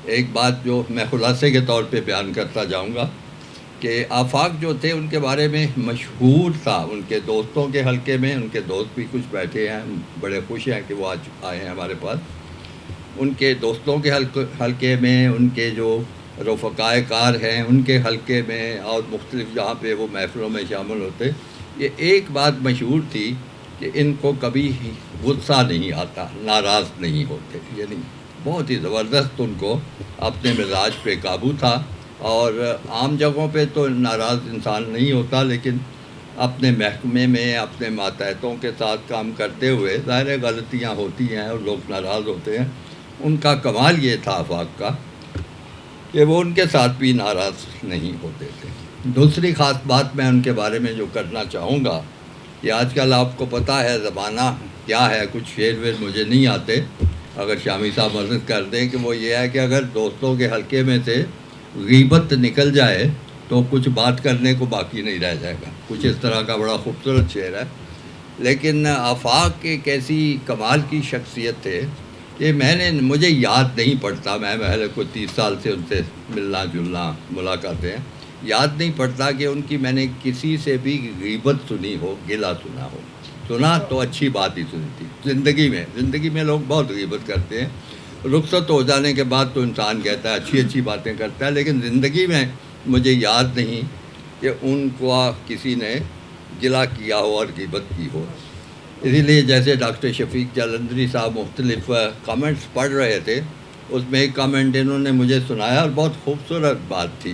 ایک بات جو میں خلاصے کے طور پہ بیان کرتا جاؤں گا کہ آفاق جو تھے ان کے بارے میں مشہور تھا ان کے دوستوں کے حلقے میں، ان کے دوست بھی کچھ بیٹھے ہیں، بڑے خوش ہیں کہ وہ آج آئے ہیں ہمارے پاس۔ ان کے دوستوں کے حلقے میں، ان کے جو رفقائے کار ہیں ان کے حلقے میں، اور مختلف جہاں پہ وہ محفلوں میں شامل ہوتے، یہ ایک بات مشہور تھی کہ ان کو کبھی غصہ نہیں آتا، ناراض نہیں ہوتے، یعنی بہت ہی زبردست ان کو اپنے مزاج پہ قابو تھا۔ اور عام جگہوں پہ تو ناراض انسان نہیں ہوتا، لیکن اپنے محکمے میں اپنے ماتحتوں کے ساتھ کام کرتے ہوئے ظاہر غلطیاں ہوتی ہیں اور لوگ ناراض ہوتے ہیں۔ ان کا کمال یہ تھا آفاق کا کہ وہ ان کے ساتھ بھی ناراض نہیں ہوتے تھے۔ دوسری خاص بات میں ان کے بارے میں جو کرنا چاہوں گا کہ آج کل آپ کو پتہ ہے زمانہ کیا ہے، کچھ شعر ویر مجھے نہیں آتے، اگر شامی صاحب مدد کر دیں، کہ وہ یہ ہے کہ اگر دوستوں کے حلقے میں سے غیبت نکل جائے تو کچھ بات کرنے کو باقی نہیں رہ جائے گا، کچھ اس طرح کا بڑا خوبصورت شعر ہے۔ لیکن آفاق ایک ایسی کمال کی شخصیت تھے کہ مجھے یاد نہیں پڑتا، میں محل کو 30 سال سے ان سے ملنا جلنا ملاقاتیں، یاد نہیں پڑتا کہ ان کی میں نے کسی سے بھی غیبت سنی ہو، گلہ سنا ہو۔ سنا تو اچھی بات ہی سنی تھی۔ زندگی میں لوگ بہت غیبت کرتے ہیں، رخصت ہو جانے کے بعد تو انسان کہتا ہے اچھی باتیں کرتا ہے، لیکن زندگی میں مجھے یاد نہیں کہ ان کو کسی نے گلہ کیا ہو اور غیبت کی ہو۔ اسی لیے جیسے ڈاکٹر شفیق جالندھری صاحب مختلف کامنٹس پڑھ رہے تھے، اس میں ایک کامنٹ انہوں نے مجھے سنایا اور بہت خوبصورت بات تھی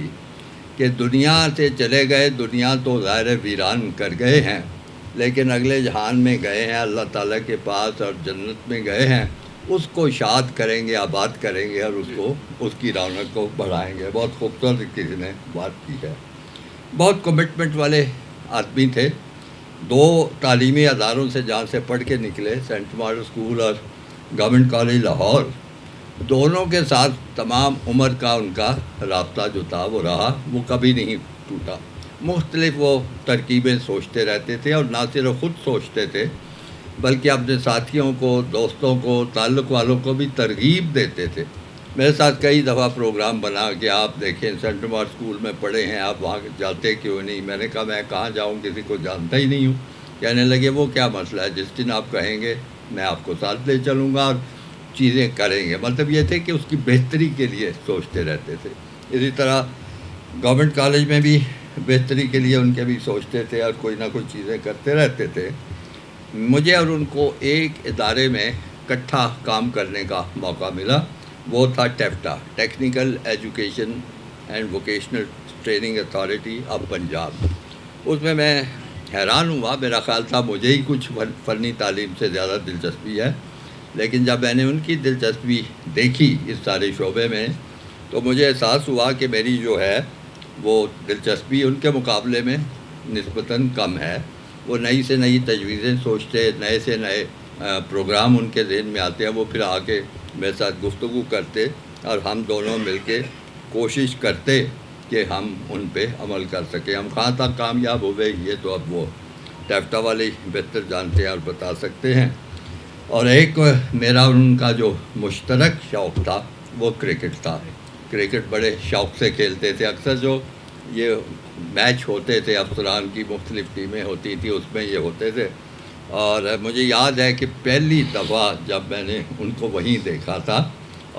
کہ دنیا سے چلے گئے، دنیا تو ظاہر ویران کر گئے ہیں، لیکن اگلے جہان میں گئے ہیں، اللہ تعالیٰ کے پاس اور جنت میں گئے ہیں، اس کو شاد کریں گے، آباد کریں گے اور اس کی رونق کو بڑھائیں گے۔ بہت خوبصورت کسی نے بات کی ہے۔ بہت کمٹمنٹ والے آدمی تھے، 2 تعلیمی اداروں سے جہاں سے پڑھ کے نکلے، سینٹ مارٹن اسکول اور گورنمنٹ کالج لاہور، دونوں کے ساتھ تمام عمر کا ان کا رابطہ جو تھا وہ رہا، وہ کبھی نہیں ٹوٹا۔ مختلف وہ ترکیبیں سوچتے رہتے تھے اور نہ صرف خود سوچتے تھے بلکہ اپنے ساتھیوں کو، دوستوں کو، تعلق والوں کو بھی ترغیب دیتے تھے۔ میرے ساتھ کئی دفعہ پروگرام بنا کہ آپ دیکھیں سینٹ مارٹن اسکول میں پڑھے ہیں، آپ وہاں جاتے کیوں نہیں؟ میں نے کہا میں کہاں جاؤں، کسی کو جانتا ہی نہیں ہوں۔ کہنے لگے وہ کیا مسئلہ ہے، جس دن آپ کہیں گے میں آپ کو ساتھ لے چلوں گا اور چیزیں کریں گے۔ مطلب یہ تھے کہ اس کی بہتری کے لیے سوچتے رہتے تھے۔ اسی طرح گورنمنٹ کالج میں بھی بہتری کے لیے ان کے بھی سوچتے تھے اور کوئی نہ کوئی چیزیں کرتے رہتے تھے۔ مجھے اور ان کو ایک ادارے میں اکٹھا کام کرنے کا موقع ملا، وہ تھا ٹیفٹا، technical education and vocational training authority of Punjab. اس میں حیران ہوا. میرا خیال تھا مجھے ہی کچھ فنی تعلیم سے زیادہ دلچسپی ہے، لیکن جب میں نے ان کی دلچسپی دیکھی اس سارے شعبے میں تو مجھے احساس ہوا کہ میری جو ہے وہ دلچسپی ان کے مقابلے میں نسبتاً کم ہے. وہ نئی سے نئی تجویزیں سوچتے، نئے سے نئے پروگرام ان کے ذہن میں آتے ہیں، وہ پھر آ کے میرے ساتھ گفتگو کرتے اور ہم دونوں مل کے کوشش کرتے کہ ہم ان پہ عمل کر سکیں. ہم کہاں تک کامیاب ہوئے یہ تو اب وہ ٹیفٹا والے بہتر جانتے ہیں اور بتا سکتے ہیں. اور ایک میرا ان کا جو مشترک شوق تھا وہ کرکٹ تھا. کرکٹ بڑے شوق سے کھیلتے تھے. اکثر جو یہ میچ ہوتے تھے افسران کی مختلف ٹیمیں ہوتی تھی اس میں یہ ہوتے تھے. اور مجھے یاد ہے کہ پہلی دفعہ جب میں نے ان کو وہیں دیکھا تھا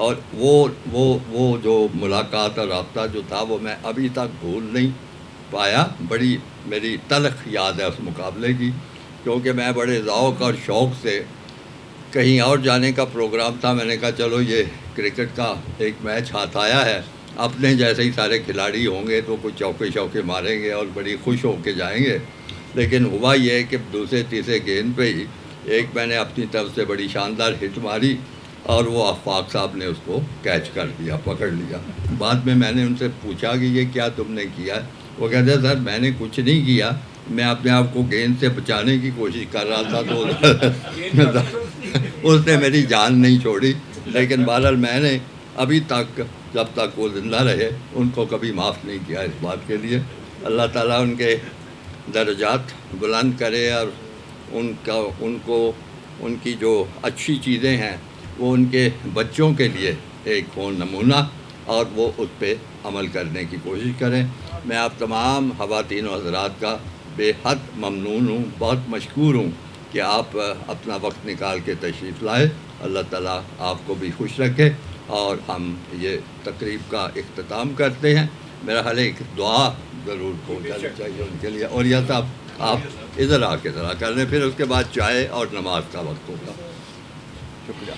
اور وہ جو ملاقات اور رابطہ جو تھا وہ میں ابھی تک بھول نہیں پایا. بڑی میری تلخ یاد ہے اس مقابلے کی، کیونکہ میں بڑے ذوق اور شوق سے کہیں اور جانے کا پروگرام تھا. میں نے کہا چلو یہ کرکٹ کا ایک میچ ہاتھ آیا ہے، اپنے جیسے ہی سارے کھلاڑی ہوں گے تو کچھ چوکے ماریں گے اور بڑی خوش ہو کے جائیں گے. لیکن ہوا یہ کہ دوسرے تیسرے گیند پہ ہی ایک میں نے اپنی طرف سے بڑی شاندار ہٹ ماری اور وہ آفاق صاحب نے اس کو کیچ کر لیا، پکڑ لیا. بعد میں نے ان سے پوچھا کہ یہ کیا تم نے کیا؟ وہ کہتے سر میں نے کچھ نہیں کیا، میں اپنے آپ کو گیند سے بچانے کی کوشش کر رہا تھا تو اس نے میری جان نہیں چھوڑی. لیکن بہرحال میں نے ابھی تک جب تک وہ زندہ رہے ان کو کبھی معاف نہیں کیا اس بات کے لیے. اللہ تعالیٰ ان کے درجات بلند کرے اور ان کی جو اچھی چیزیں ہیں وہ ان کے بچوں کے لیے ایک ہو نمونہ اور وہ اس پہ عمل کرنے کی کوشش کریں. میں آپ تمام خواتین و حضرات کا بے حد ممنون ہوں، بہت مشکور ہوں کہ آپ اپنا وقت نکال کے تشریف لائے. اللہ تعالیٰ آپ کو بھی خوش رکھے. اور ہم یہ تقریب کا اختتام کرتے ہیں. میرا خیال ہے ایک دعا ضرور پہنچانی چاہیے ان کے لیے. اور یہ صاحب آپ ادھر آ کے ذرا کر لیں، پھر اس کے بعد چائے اور نماز کا وقت ہوگا. شکریہ.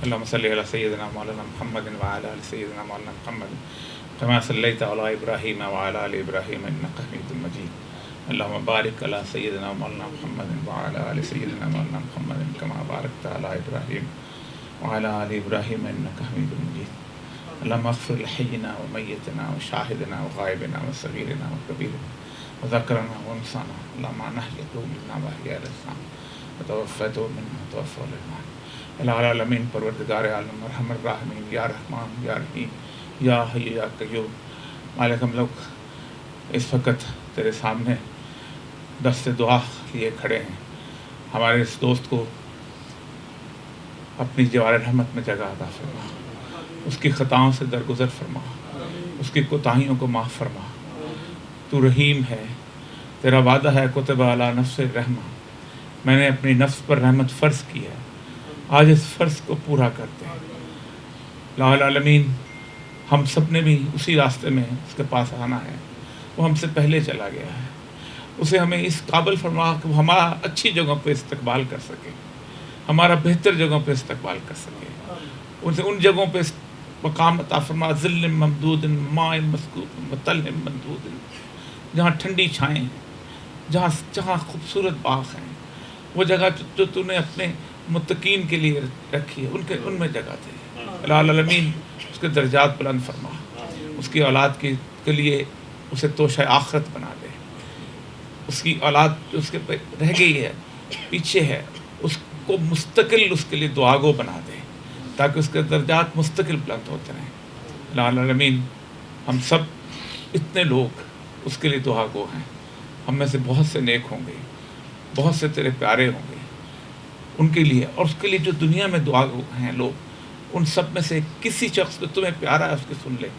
اللهم صل على سيدنا مولانا محمد وعلى آل سيدنا مولانا محمد كما صليت على إبراهيم وعلى آل إبراهيم إنك حميد مجيد. اللهم بارك على سيدنا مولانا محمد وعلى آل سيدنا مولانا محمد كما باركت على إبراهيم وعلى آل إبراهيم إنك حميد مجيد. اللهم اغفر لحينا وميتنا وشاهدنا وغائبنا وصغيرنا وكبيرنا وذكرنا وانسانا. اللهم نحيته منا وأحيا الإسلام وتوفته منا وتوفى الإيمان. العالمین پروردگار عالم ارحم الراحمین یا رحمان یا رحیم یا حی یا قیوم. مالک ہم لوگ اس وقت تیرے سامنے دست دعا لیے کھڑے ہیں. ہمارے اس دوست کو اپنی جوار رحمت میں جگہ عطا فرما، اس کی خطاؤں سے درگزر فرما، اس کی کوتاہیوں کو معاف فرما. تو رحیم ہے، تیرا وعدہ ہے کتب علی نفس الرحمہ، میں نے اپنی نفس پر رحمت فرض کی ہے، آج اس فرض کو پورا کرتے ہیں. العالمین ہم سب نے بھی اسی راستے میں اس کے پاس آنا ہے. وہ ہم سے پہلے چلا گیا ہے، اسے ہمیں اس قابل فرما کہ وہ ہمارا اچھی جگہوں پہ استقبال کر سکے، ہمارا بہتر جگہوں پہ استقبال کر سکے. اسے ان جگہوں پہ مقام عطا فرما ظل ممدود ماء مسکوب وطلح ممدود، جہاں ٹھنڈی چھائیں، جہاں خوبصورت باغ ہیں. وہ جگہ جو تو نے اپنے متقین کے لیے رکھی ہے ان میں جگہ دے. العالمین اس کے درجات بلند فرما، اس کی اولاد کے لیے اسے توشہ آخرت بنا دے. اس کی اولاد جو اس کے رہ گئی ہے پیچھے ہے اس کو مستقل اس کے لیے دعا گو بنا دے تاکہ اس کے درجات مستقل بلند ہوتے رہیں. العالمین ہم سب اتنے لوگ اس کے لیے دعا گو ہیں. ہم میں سے بہت سے نیک ہوں گے، بہت سے تیرے پیارے ہوں گے ان کے لیے، اور اس کے لیے جو دنیا میں دعا گو ہیں لوگ، ان سب میں سے کسی شخص جو تمہیں پیارا ہے اس کی سن لے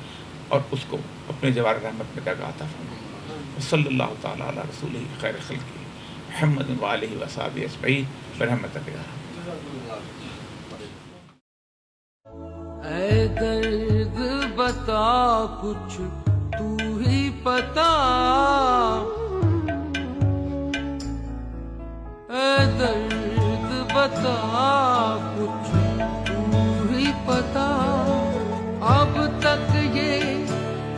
اور اس کو اپنے جوار رحمت میں جگہ عطا فرما. صلی اللہ تعالیٰ علی رسولہ خیر خلقہ محمد وآلہ وصحبہ اجمعین برحمتک یا رب. اے درد بتا کچھ تو ہی پتا، اے درد بتا کچھ تو ہی پتا. اب تک یہ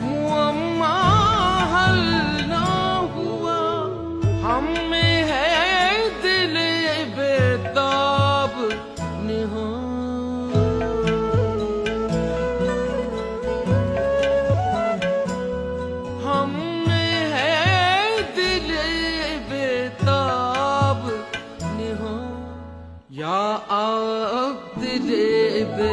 معمہ حل یا عبد بے